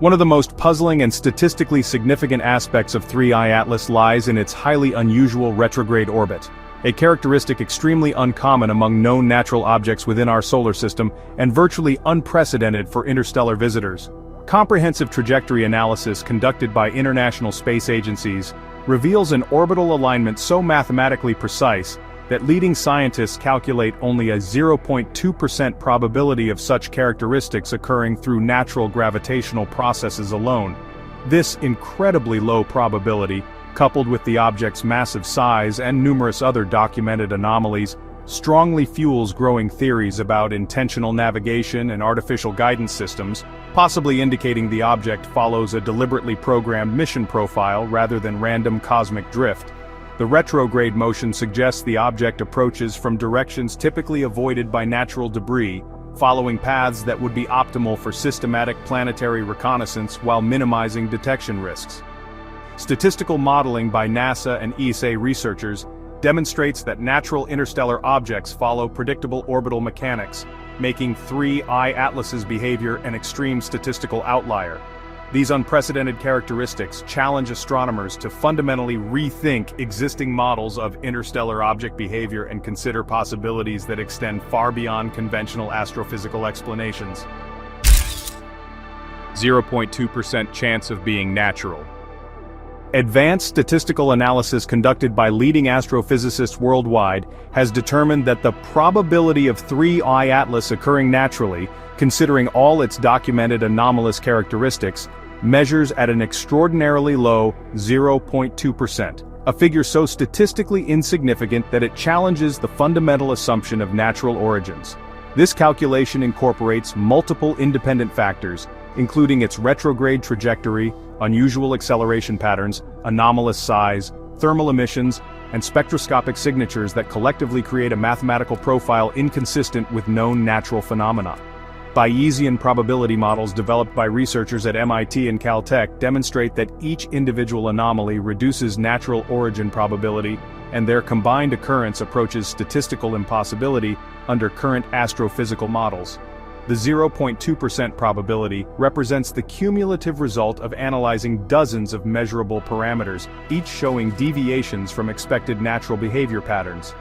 One of the most puzzling and statistically significant aspects of 3I Atlas lies in its highly unusual retrograde orbit, a characteristic extremely uncommon among known natural objects within our solar system and virtually unprecedented for interstellar visitors. Comprehensive trajectory analysis conducted by international space agencies reveals an orbital alignment so mathematically precise that leading scientists calculate only a 0.2% probability of such characteristics occurring through natural gravitational processes alone. This incredibly low probability, coupled with the object's massive size and numerous other documented anomalies, strongly fuels growing theories about intentional navigation and artificial guidance systems, possibly indicating the object follows a deliberately programmed mission profile rather than random cosmic drift. The retrograde motion suggests the object approaches from directions typically avoided by natural debris, following paths that would be optimal for systematic planetary reconnaissance while minimizing detection risks. Statistical modeling by NASA and ESA researchers demonstrates that natural interstellar objects follow predictable orbital mechanics, making 3I Atlas's behavior an extreme statistical outlier. These unprecedented characteristics challenge astronomers to fundamentally rethink existing models of interstellar object behavior and consider possibilities that extend far beyond conventional astrophysical explanations. 0.2% chance of being natural. Advanced statistical analysis conducted by leading astrophysicists worldwide has determined that the probability of 3I Atlas occurring naturally, considering all its documented anomalous characteristics, measures at an extraordinarily low 0.2%, a figure so statistically insignificant that it challenges the fundamental assumption of natural origins. This calculation incorporates multiple independent factors, including its retrograde trajectory, unusual acceleration patterns, anomalous size, thermal emissions, and spectroscopic signatures that collectively create a mathematical profile inconsistent with known natural phenomena. Bayesian probability models developed by researchers at MIT and Caltech demonstrate that each individual anomaly reduces natural origin probability, and their combined occurrence approaches statistical impossibility under current astrophysical models. The 0.2% probability represents the cumulative result of analyzing dozens of measurable parameters, each showing deviations from expected natural behavior patterns.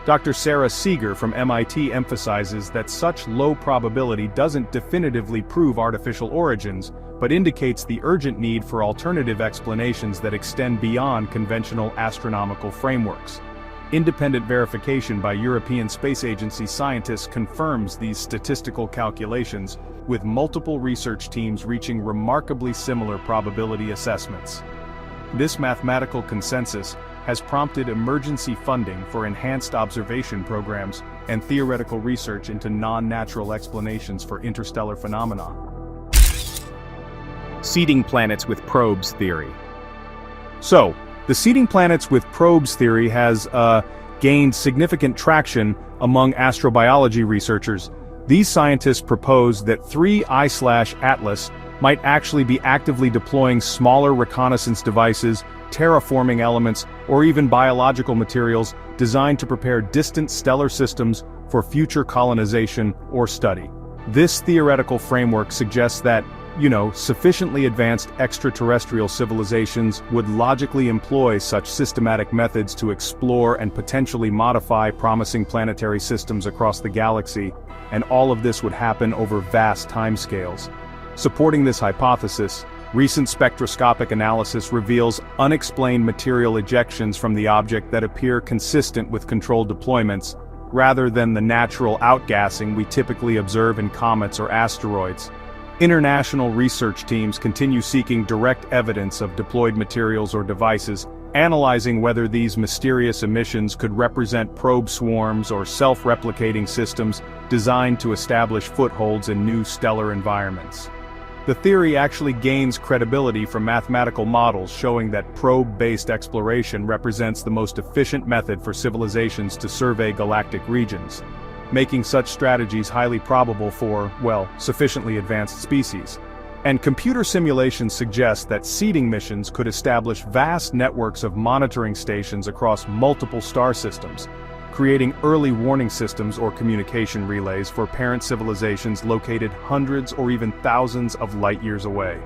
Dr. Sarah Seeger from MIT emphasizes that such low probability doesn't definitively prove artificial origins, but indicates the urgent need for alternative explanations that extend beyond conventional astronomical frameworks. Independent verification by European Space Agency scientists confirms these statistical calculations, with multiple research teams reaching remarkably similar probability assessments. This mathematical consensus has prompted emergency funding for enhanced observation programs and theoretical research into non-natural explanations for interstellar phenomena. Seeding planets with probes theory. So, the seeding planets with probes theory has gained significant traction among astrobiology researchers. These scientists propose that 3I/Atlas might actually be actively deploying smaller reconnaissance devices, terraforming elements, or even biological materials designed to prepare distant stellar systems for future colonization or study. This theoretical framework suggests that, sufficiently advanced extraterrestrial civilizations would logically employ such systematic methods to explore and potentially modify promising planetary systems across the galaxy, and all of this would happen over vast timescales. Supporting this hypothesis, recent spectroscopic analysis reveals unexplained material ejections from the object that appear consistent with controlled deployments, rather than the natural outgassing we typically observe in comets or asteroids. International research teams continue seeking direct evidence of deployed materials or devices, analyzing whether these mysterious emissions could represent probe swarms or self-replicating systems designed to establish footholds in new stellar environments. The theory actually gains credibility from mathematical models showing that probe-based exploration represents the most efficient method for civilizations to survey galactic regions, making such strategies highly probable for, sufficiently advanced species. And computer simulations suggest that seeding missions could establish vast networks of monitoring stations across multiple star systems, creating early warning systems or communication relays for parent civilizations located hundreds or even thousands of light-years away.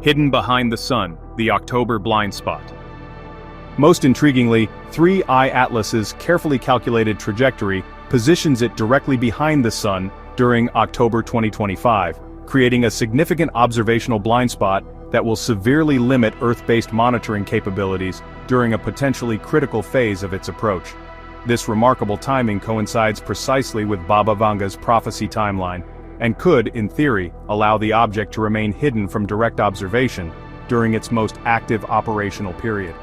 Hidden behind the Sun, the October blind spot. Most intriguingly, 3I Atlas's carefully calculated trajectory positions it directly behind the Sun during October 2025, creating a significant observational blind spot that will severely limit Earth-based monitoring capabilities during a potentially critical phase of its approach. This remarkable timing coincides precisely with Baba Vanga's prophecy timeline, and could, in theory, allow the object to remain hidden from direct observation during its most active operational period.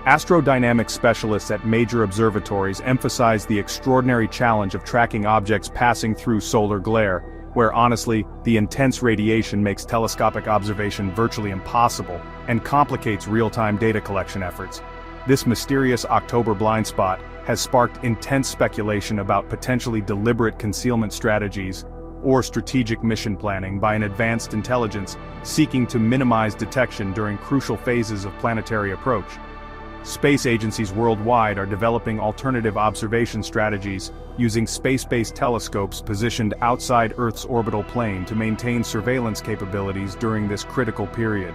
Astrodynamics specialists at major observatories emphasize the extraordinary challenge of tracking objects passing through solar glare, where honestly, the intense radiation makes telescopic observation virtually impossible and complicates real-time data collection efforts. This mysterious October blind spot has sparked intense speculation about potentially deliberate concealment strategies or strategic mission planning by an advanced intelligence seeking to minimize detection during crucial phases of planetary approach. Space agencies worldwide are developing alternative observation strategies using space-based telescopes positioned outside Earth's orbital plane to maintain surveillance capabilities during this critical period.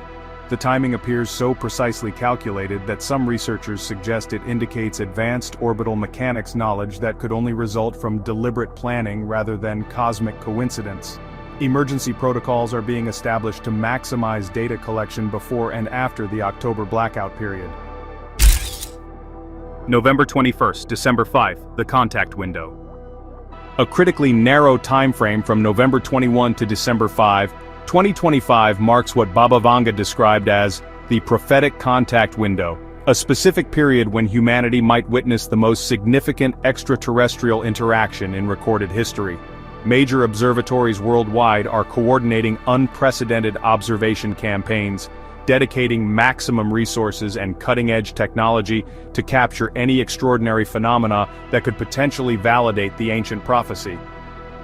The timing appears so precisely calculated that some researchers suggest it indicates advanced orbital mechanics knowledge that could only result from deliberate planning rather than cosmic coincidence. Emergency protocols are being established to maximize data collection before and after the October blackout period. November 21st, December 5th, the contact window. A critically narrow time frame from November 21 to December 5, 2025 marks what Baba Vanga described as the prophetic contact window, a specific period when humanity might witness the most significant extraterrestrial interaction in recorded history. Major observatories worldwide are coordinating unprecedented observation campaigns, dedicating maximum resources and cutting-edge technology to capture any extraordinary phenomena that could potentially validate the ancient prophecy.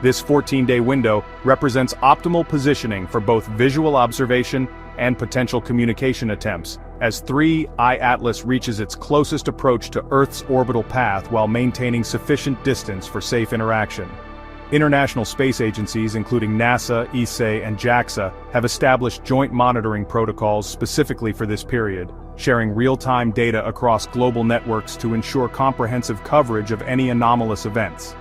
This 14-day window represents optimal positioning for both visual observation and potential communication attempts, as 3I Atlas reaches its closest approach to Earth's orbital path while maintaining sufficient distance for safe interaction. International space agencies including NASA, ESA, and JAXA have established joint monitoring protocols specifically for this period, sharing real-time data across global networks to ensure comprehensive coverage of any anomalous events.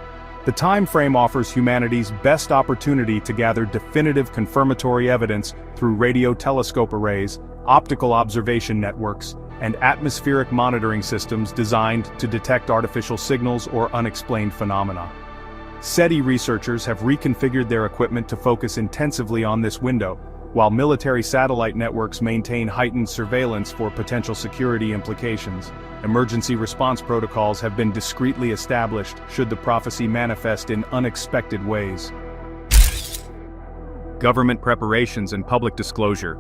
The time frame offers humanity's best opportunity to gather definitive confirmatory evidence through radio telescope arrays, optical observation networks, and atmospheric monitoring systems designed to detect artificial signals or unexplained phenomena. SETI researchers have reconfigured their equipment to focus intensively on this window, while military satellite networks maintain heightened surveillance for potential security implications. Emergency response protocols have been discreetly established should the prophecy manifest in unexpected ways. Government preparations and public disclosure.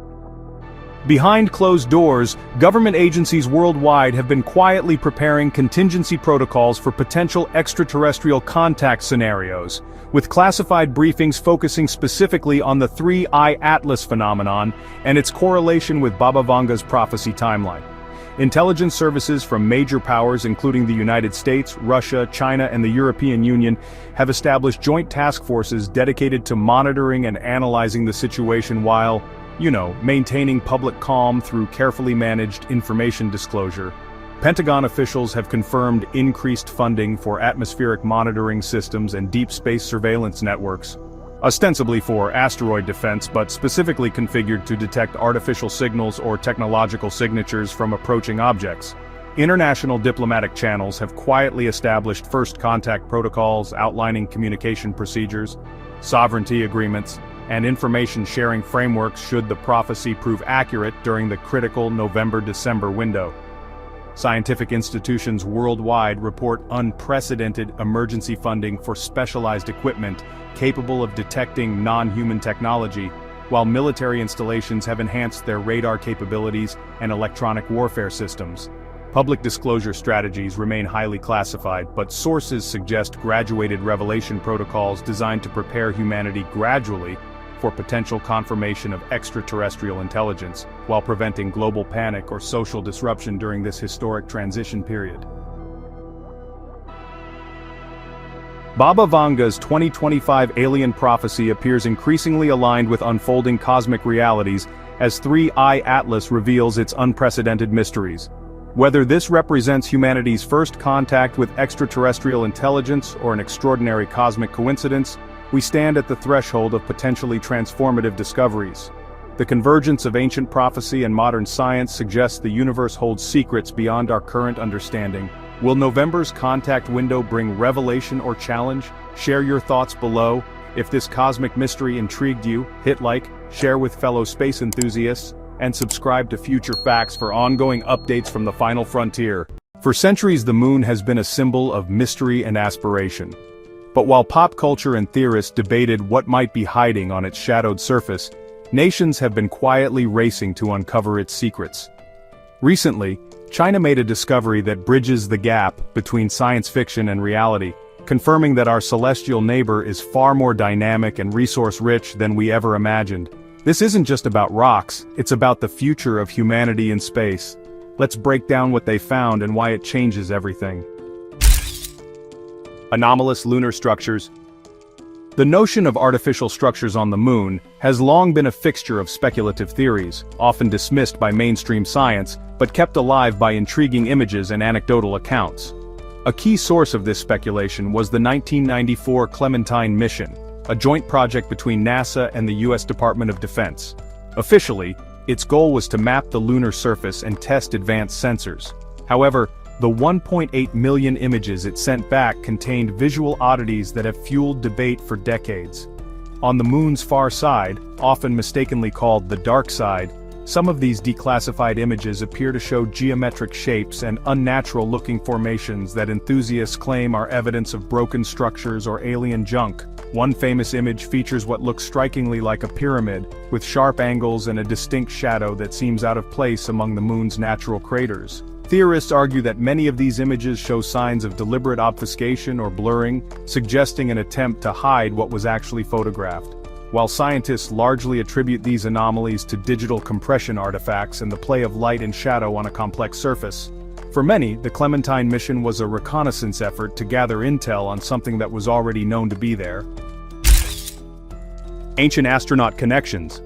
Behind closed doors, government agencies worldwide have been quietly preparing contingency protocols for potential extraterrestrial contact scenarios, with classified briefings focusing specifically on the three-eye atlas phenomenon and its correlation with Baba Vanga's prophecy timeline. Intelligence services from major powers including the United States, Russia, China, and the European Union have established joint task forces dedicated to monitoring and analyzing the situation while, maintaining public calm through carefully managed information disclosure. Pentagon officials have confirmed increased funding for atmospheric monitoring systems and deep space surveillance networks, ostensibly for asteroid defense but specifically configured to detect artificial signals or technological signatures from approaching objects. International diplomatic channels have quietly established first contact protocols outlining communication procedures, sovereignty agreements, and information sharing frameworks should the prophecy prove accurate during the critical November-December window. Scientific institutions worldwide report unprecedented emergency funding for specialized equipment capable of detecting non-human technology, while military installations have enhanced their radar capabilities and electronic warfare systems. Public disclosure strategies remain highly classified, but sources suggest graduated revelation protocols designed to prepare humanity gradually for potential confirmation of extraterrestrial intelligence, while preventing global panic or social disruption during this historic transition period. Baba Vanga's 2025 alien prophecy appears increasingly aligned with unfolding cosmic realities as Three-Eye Atlas reveals its unprecedented mysteries. Whether this represents humanity's first contact with extraterrestrial intelligence or an extraordinary cosmic coincidence, we stand at the threshold of potentially transformative discoveries. The convergence of ancient prophecy and modern science suggests the universe holds secrets beyond our current understanding. Will November's contact window bring revelation or challenge? Share your thoughts below. If this cosmic mystery intrigued you, hit like, share with fellow space enthusiasts, and subscribe to Future Facts for ongoing updates from the final frontier. For centuries, the moon has been a symbol of mystery and aspiration. But while pop culture and theorists debated what might be hiding on its shadowed surface, nations have been quietly racing to uncover its secrets. Recently, China made a discovery that bridges the gap between science fiction and reality, confirming that our celestial neighbor is far more dynamic and resource-rich than we ever imagined. This isn't just about rocks, it's about the future of humanity in space. Let's break down what they found and why it changes everything. Anomalous lunar structures. The notion of artificial structures on the moon has long been a fixture of speculative theories, often dismissed by mainstream science, but kept alive by intriguing images and anecdotal accounts. A key source of this speculation was the 1994 Clementine mission, a joint project between NASA and the U.S. Department of Defense. Officially, its goal was to map the lunar surface and test advanced sensors. However, the 1.8 million images it sent back contained visual oddities that have fueled debate for decades. On the moon's far side, often mistakenly called the dark side, some of these declassified images appear to show geometric shapes and unnatural-looking formations that enthusiasts claim are evidence of broken structures or alien junk. One famous image features what looks strikingly like a pyramid, with sharp angles and a distinct shadow that seems out of place among the moon's natural craters. Theorists argue that many of these images show signs of deliberate obfuscation or blurring, suggesting an attempt to hide what was actually photographed. While scientists largely attribute these anomalies to digital compression artifacts and the play of light and shadow on a complex surface, for many, the Clementine mission was a reconnaissance effort to gather intel on something that was already known to be there. Ancient astronaut connections.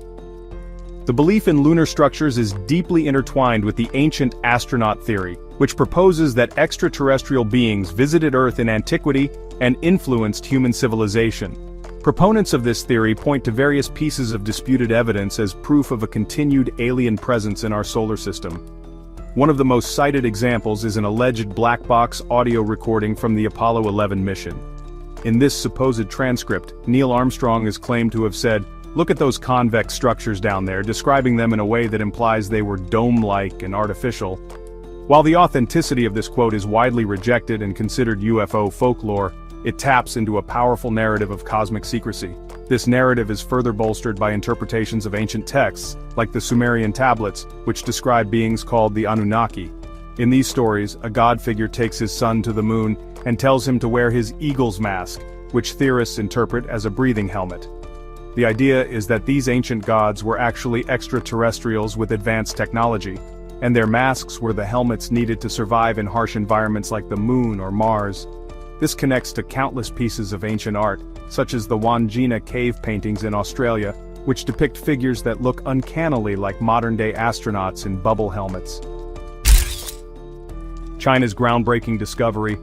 The belief in lunar structures is deeply intertwined with the ancient astronaut theory, which proposes that extraterrestrial beings visited Earth in antiquity and influenced human civilization. Proponents of this theory point to various pieces of disputed evidence as proof of a continued alien presence in our solar system. One of the most cited examples is an alleged black box audio recording from the Apollo 11 mission. In this supposed transcript, Neil Armstrong is claimed to have said, "Look at those convex structures down there," describing them in a way that implies they were dome-like and artificial. While the authenticity of this quote is widely rejected and considered UFO folklore, it taps into a powerful narrative of cosmic secrecy. This narrative is further bolstered by interpretations of ancient texts, like the Sumerian tablets, which describe beings called the Anunnaki. In these stories, a god figure takes his son to the moon and tells him to wear his eagle's mask, which theorists interpret as a breathing helmet. The idea is that these ancient gods were actually extraterrestrials with advanced technology, and their masks were the helmets needed to survive in harsh environments like the moon or Mars. This connects to countless pieces of ancient art, such as the Wandjina cave paintings in Australia, which depict figures that look uncannily like modern-day astronauts in bubble helmets. China's groundbreaking discovery.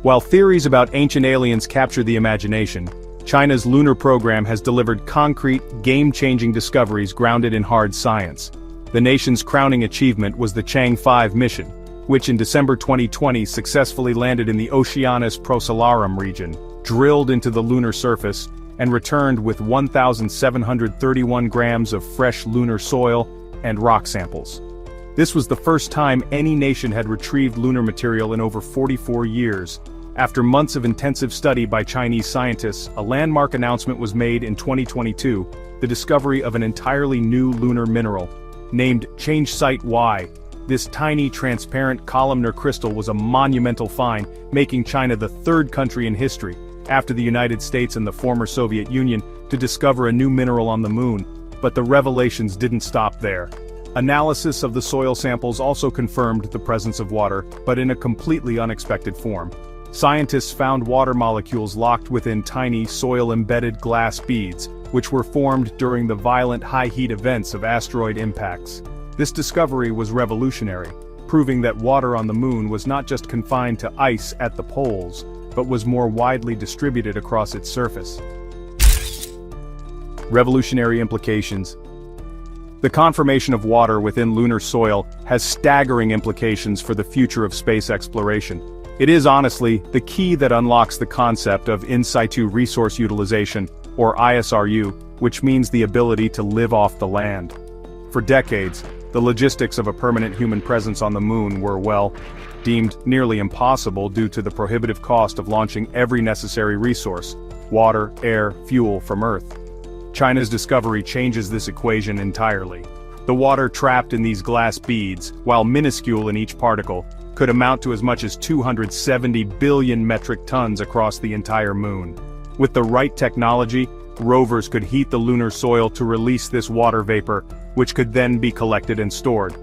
While theories about ancient aliens capture the imagination, China's lunar program has delivered concrete, game-changing discoveries grounded in hard science. The nation's crowning achievement was the Chang'e 5 mission, which in December 2020 successfully landed in the Oceanus Procellarum region, drilled into the lunar surface, and returned with 1,731 grams of fresh lunar soil and rock samples. This was the first time any nation had retrieved lunar material in over 44 years. After months of intensive study by Chinese scientists, a landmark announcement was made in 2022, the discovery of an entirely new lunar mineral, named Change Site Y. This tiny, transparent columnar crystal was a monumental find, making China the third country in history, after the United States and the former Soviet Union, to discover a new mineral on the moon. But the revelations didn't stop there. Analysis of the soil samples also confirmed the presence of water, but in a completely unexpected form. Scientists found water molecules locked within tiny, soil-embedded glass beads, which were formed during the violent high-heat events of asteroid impacts. This discovery was revolutionary, proving that water on the moon was not just confined to ice at the poles, but was more widely distributed across its surface. Revolutionary implications. The confirmation of water within lunar soil has staggering implications for the future of space exploration. It is honestly the key that unlocks the concept of in situ resource utilization, or ISRU, which means the ability to live off the land. For decades, the logistics of a permanent human presence on the moon were, well, deemed nearly impossible due to the prohibitive cost of launching every necessary resource, water, air, fuel, from Earth. China's discovery changes this equation entirely. The water trapped in these glass beads, while minuscule in each particle, could amount to as much as 270 billion metric tons across the entire moon. With the right technology, rovers could heat the lunar soil to release this water vapor, which could then be collected and stored.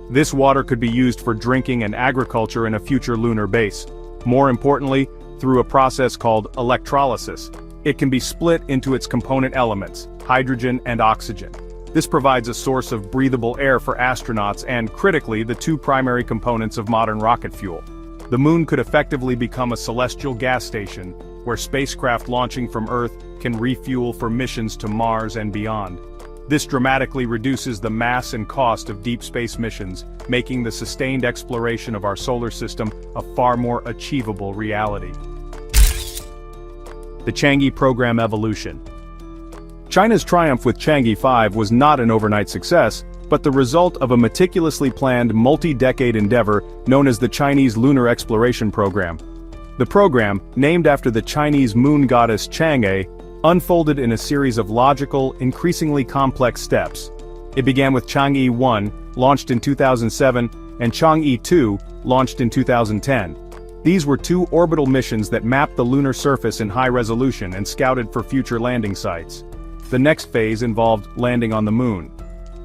This water could be used for drinking and agriculture in a future lunar base. More importantly, through a process called electrolysis, it can be split into its component elements, hydrogen and oxygen. This provides a source of breathable air for astronauts and, critically, the two primary components of modern rocket fuel. The moon could effectively become a celestial gas station, where spacecraft launching from Earth can refuel for missions to Mars and beyond. This dramatically reduces the mass and cost of deep space missions, making the sustained exploration of our solar system a far more achievable reality. The Chang'e program evolution. China's triumph with Chang'e 5 was not an overnight success, but the result of a meticulously planned multi-decade endeavor known as the Chinese Lunar Exploration Program. The program, named after the Chinese moon goddess Chang'e, unfolded in a series of logical, increasingly complex steps. It began with Chang'e 1, launched in 2007, and Chang'e 2, launched in 2010. These were two orbital missions that mapped the lunar surface in high resolution and scouted for future landing sites. The next phase involved landing on the moon.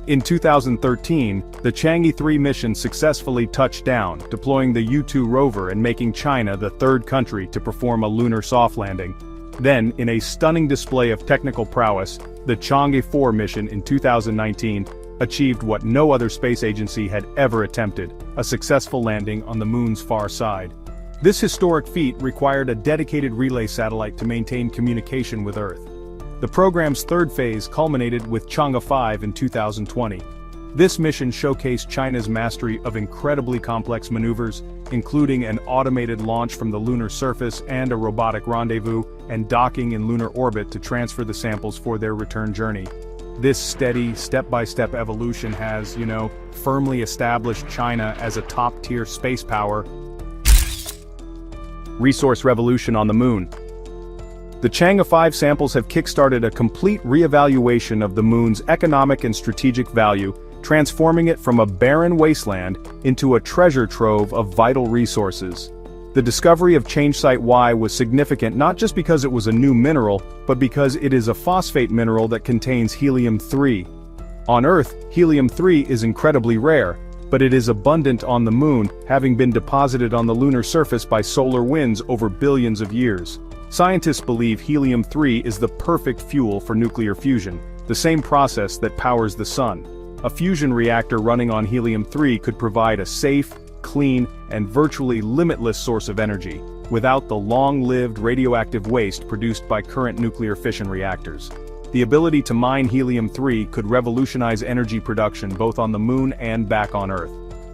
In 2013, the Chang'e 3 mission successfully touched down, deploying the U-2 rover and making China the third country to perform a lunar soft landing. Then, in a stunning display of technical prowess, the Chang'e 4 mission in 2019 achieved what no other space agency had ever attempted, a successful landing on the moon's far side. This historic feat required a dedicated relay satellite to maintain communication with Earth. The program's third phase culminated with Chang'e 5 in 2020. This mission showcased China's mastery of incredibly complex maneuvers, including an automated launch from the lunar surface and a robotic rendezvous and docking in lunar orbit to transfer the samples for their return journey. This steady, step-by-step evolution has, firmly established China as a top-tier space power. Resource revolution on the Moon. The Chang'e 5 samples have kickstarted a complete re-evaluation of the Moon's economic and strategic value, transforming it from a barren wasteland into a treasure trove of vital resources. The discovery of Change Site Y was significant not just because it was a new mineral, but because it is a phosphate mineral that contains helium-3. On Earth, helium-3 is incredibly rare, but it is abundant on the Moon, having been deposited on the lunar surface by solar winds over billions of years. Scientists believe helium-3 is the perfect fuel for nuclear fusion, the same process that powers the Sun. A fusion reactor running on helium-3 could provide a safe, clean, and virtually limitless source of energy, without the long-lived radioactive waste produced by current nuclear fission reactors. The ability to mine helium-3 could revolutionize energy production both on the Moon and back on Earth.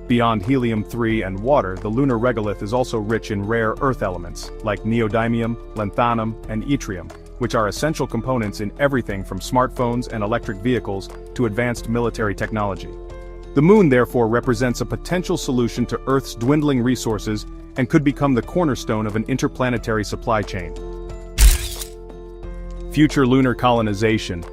Beyond helium-3 and water, the lunar regolith is also rich in rare Earth elements, like neodymium, lanthanum, and yttrium, which are essential components in everything from smartphones and electric vehicles to advanced military technology. The Moon therefore represents a potential solution to Earth's dwindling resources and could become the cornerstone of an interplanetary supply chain. Future lunar colonization.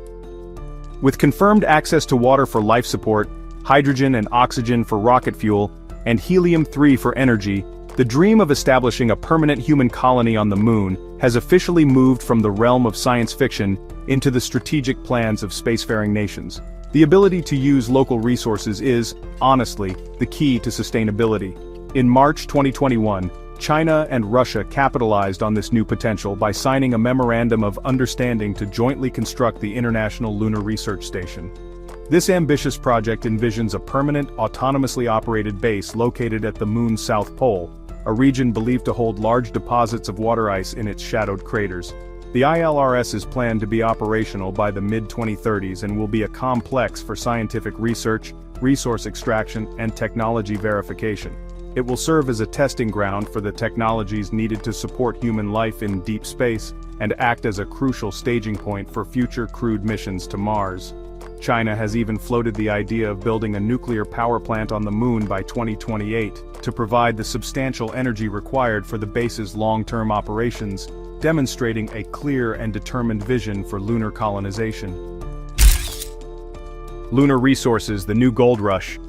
With confirmed access to water for life support, hydrogen and oxygen for rocket fuel, and helium-3 for energy, the dream of establishing a permanent human colony on the Moon has officially moved from the realm of science fiction into the strategic plans of spacefaring nations. The ability to use local resources is, honestly, the key to sustainability. In March 2021, China and Russia capitalized on this new potential by signing a memorandum of understanding to jointly construct the International Lunar Research Station. This ambitious project envisions a permanent, autonomously operated base located at the Moon's south pole, a region believed to hold large deposits of water ice in its shadowed craters. The ILRS is planned to be operational by the mid-2030s and will be a complex for scientific research, resource extraction, and technology verification. It will serve as a testing ground for the technologies needed to support human life in deep space, and act as a crucial staging point for future crewed missions to Mars. China has even floated the idea of building a nuclear power plant on the Moon by 2028, to provide the substantial energy required for the base's long-term operations, demonstrating a clear and determined vision for lunar colonization. Lunar resources, the new gold rush.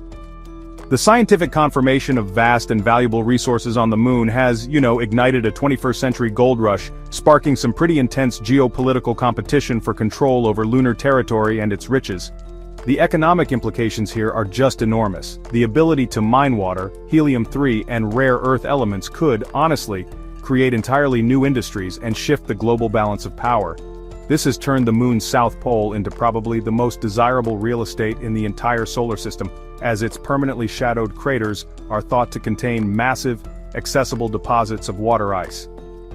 The scientific confirmation of vast and valuable resources on the Moon has, ignited a 21st century gold rush, sparking some pretty intense geopolitical competition for control over lunar territory and its riches. The economic implications here are just enormous. The ability to mine water, helium-3, and rare earth elements could, honestly, create entirely new industries and shift the global balance of power. This has turned the Moon's south pole into probably the most desirable real estate in the entire solar system, as its permanently shadowed craters are thought to contain massive, accessible deposits of water ice.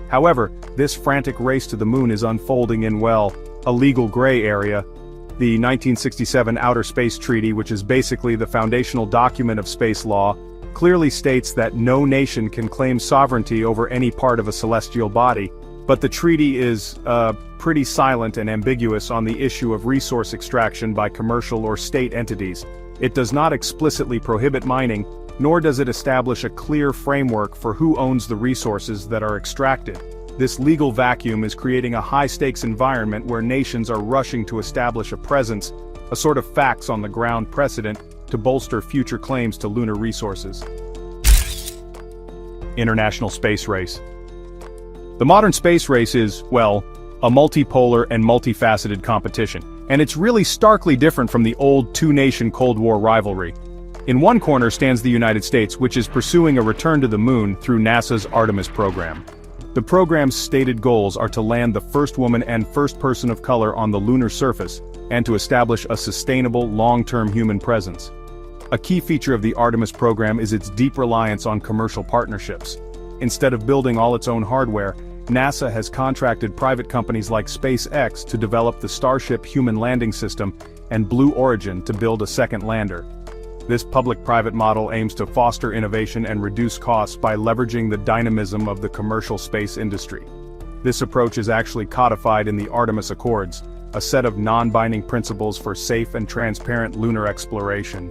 However, this frantic race to the Moon is unfolding in, a legal gray area. The 1967 Outer Space Treaty, which is basically the foundational document of space law, clearly states that no nation can claim sovereignty over any part of a celestial body, but the treaty is, pretty silent and ambiguous on the issue of resource extraction by commercial or state entities. It does not explicitly prohibit mining, nor does it establish a clear framework for who owns the resources that are extracted. This legal vacuum is creating a high-stakes environment where nations are rushing to establish a presence, a sort of facts-on-the-ground precedent, to bolster future claims to lunar resources. International space race. The modern space race is, a multipolar and multifaceted competition, and it's really starkly different from the old two-nation Cold War rivalry. In one corner stands the United States, which is pursuing a return to the Moon through NASA's Artemis program. The program's stated goals are to land the first woman and first person of color on the lunar surface, and to establish a sustainable, long-term human presence. A key feature of the Artemis program is its deep reliance on commercial partnerships. Instead of building all its own hardware, NASA has contracted private companies like SpaceX to develop the Starship human landing system and Blue Origin to build a second lander. This public-private model aims to foster innovation and reduce costs by leveraging the dynamism of the commercial space industry. This approach is actually codified in the Artemis Accords, a set of non-binding principles for safe and transparent lunar exploration.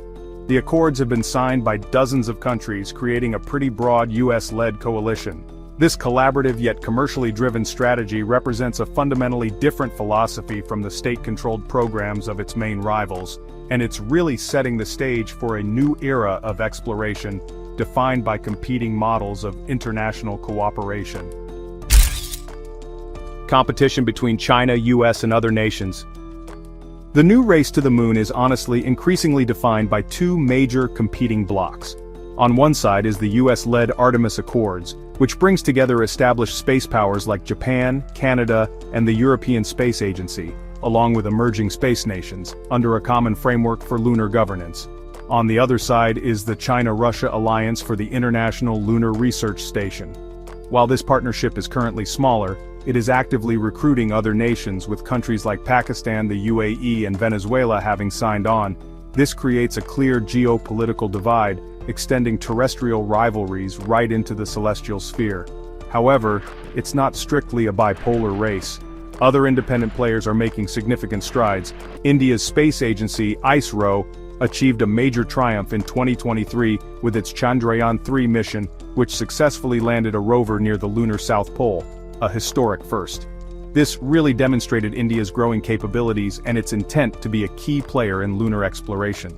The accords have been signed by dozens of countries, creating a pretty broad US-led coalition. This collaborative yet commercially driven strategy represents a fundamentally different philosophy from the state-controlled programs of its main rivals, and it's really setting the stage for a new era of exploration, defined by competing models of international cooperation. Competition between China, US, and other nations. The new race to the moon is honestly increasingly defined by two major competing blocks. On one side is the US-led Artemis Accords, which brings together established space powers like Japan, Canada, and the European Space Agency, along with emerging space nations, under a common framework for lunar governance. On the other side is the China-Russia Alliance for the International Lunar Research Station. While this partnership is currently smaller, it is actively recruiting other nations, with countries like Pakistan, the UAE, and Venezuela having signed on. This creates a clear geopolitical divide, extending terrestrial rivalries right into the celestial sphere. However, it's not strictly a bipolar race. Other independent players are making significant strides. India's space agency, ISRO, achieved a major triumph in 2023 with its Chandrayaan-3 mission, which successfully landed a rover near the lunar South Pole, a historic first. This really demonstrated India's growing capabilities and its intent to be a key player in lunar exploration.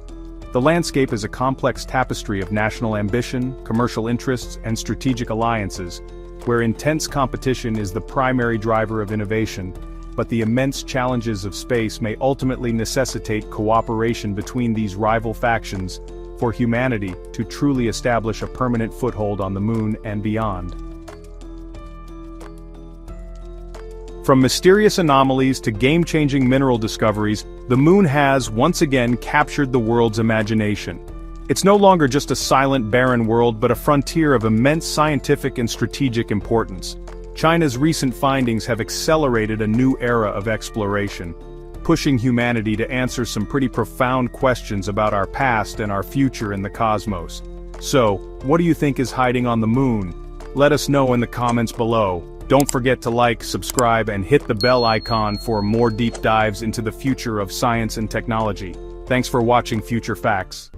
The landscape is a complex tapestry of national ambition, commercial interests, and strategic alliances, where intense competition is the primary driver of innovation, but the immense challenges of space may ultimately necessitate cooperation between these rival factions for humanity to truly establish a permanent foothold on the moon and beyond. From mysterious anomalies to game-changing mineral discoveries, the moon has, once again, captured the world's imagination. It's no longer just a silent, barren world, but a frontier of immense scientific and strategic importance. China's recent findings have accelerated a new era of exploration, pushing humanity to answer some pretty profound questions about our past and our future in the cosmos. So, what do you think is hiding on the moon? Let us know in the comments below. Don't forget to like, subscribe, and hit the bell icon for more deep dives into the future of science and technology. Thanks for watching Future Facts.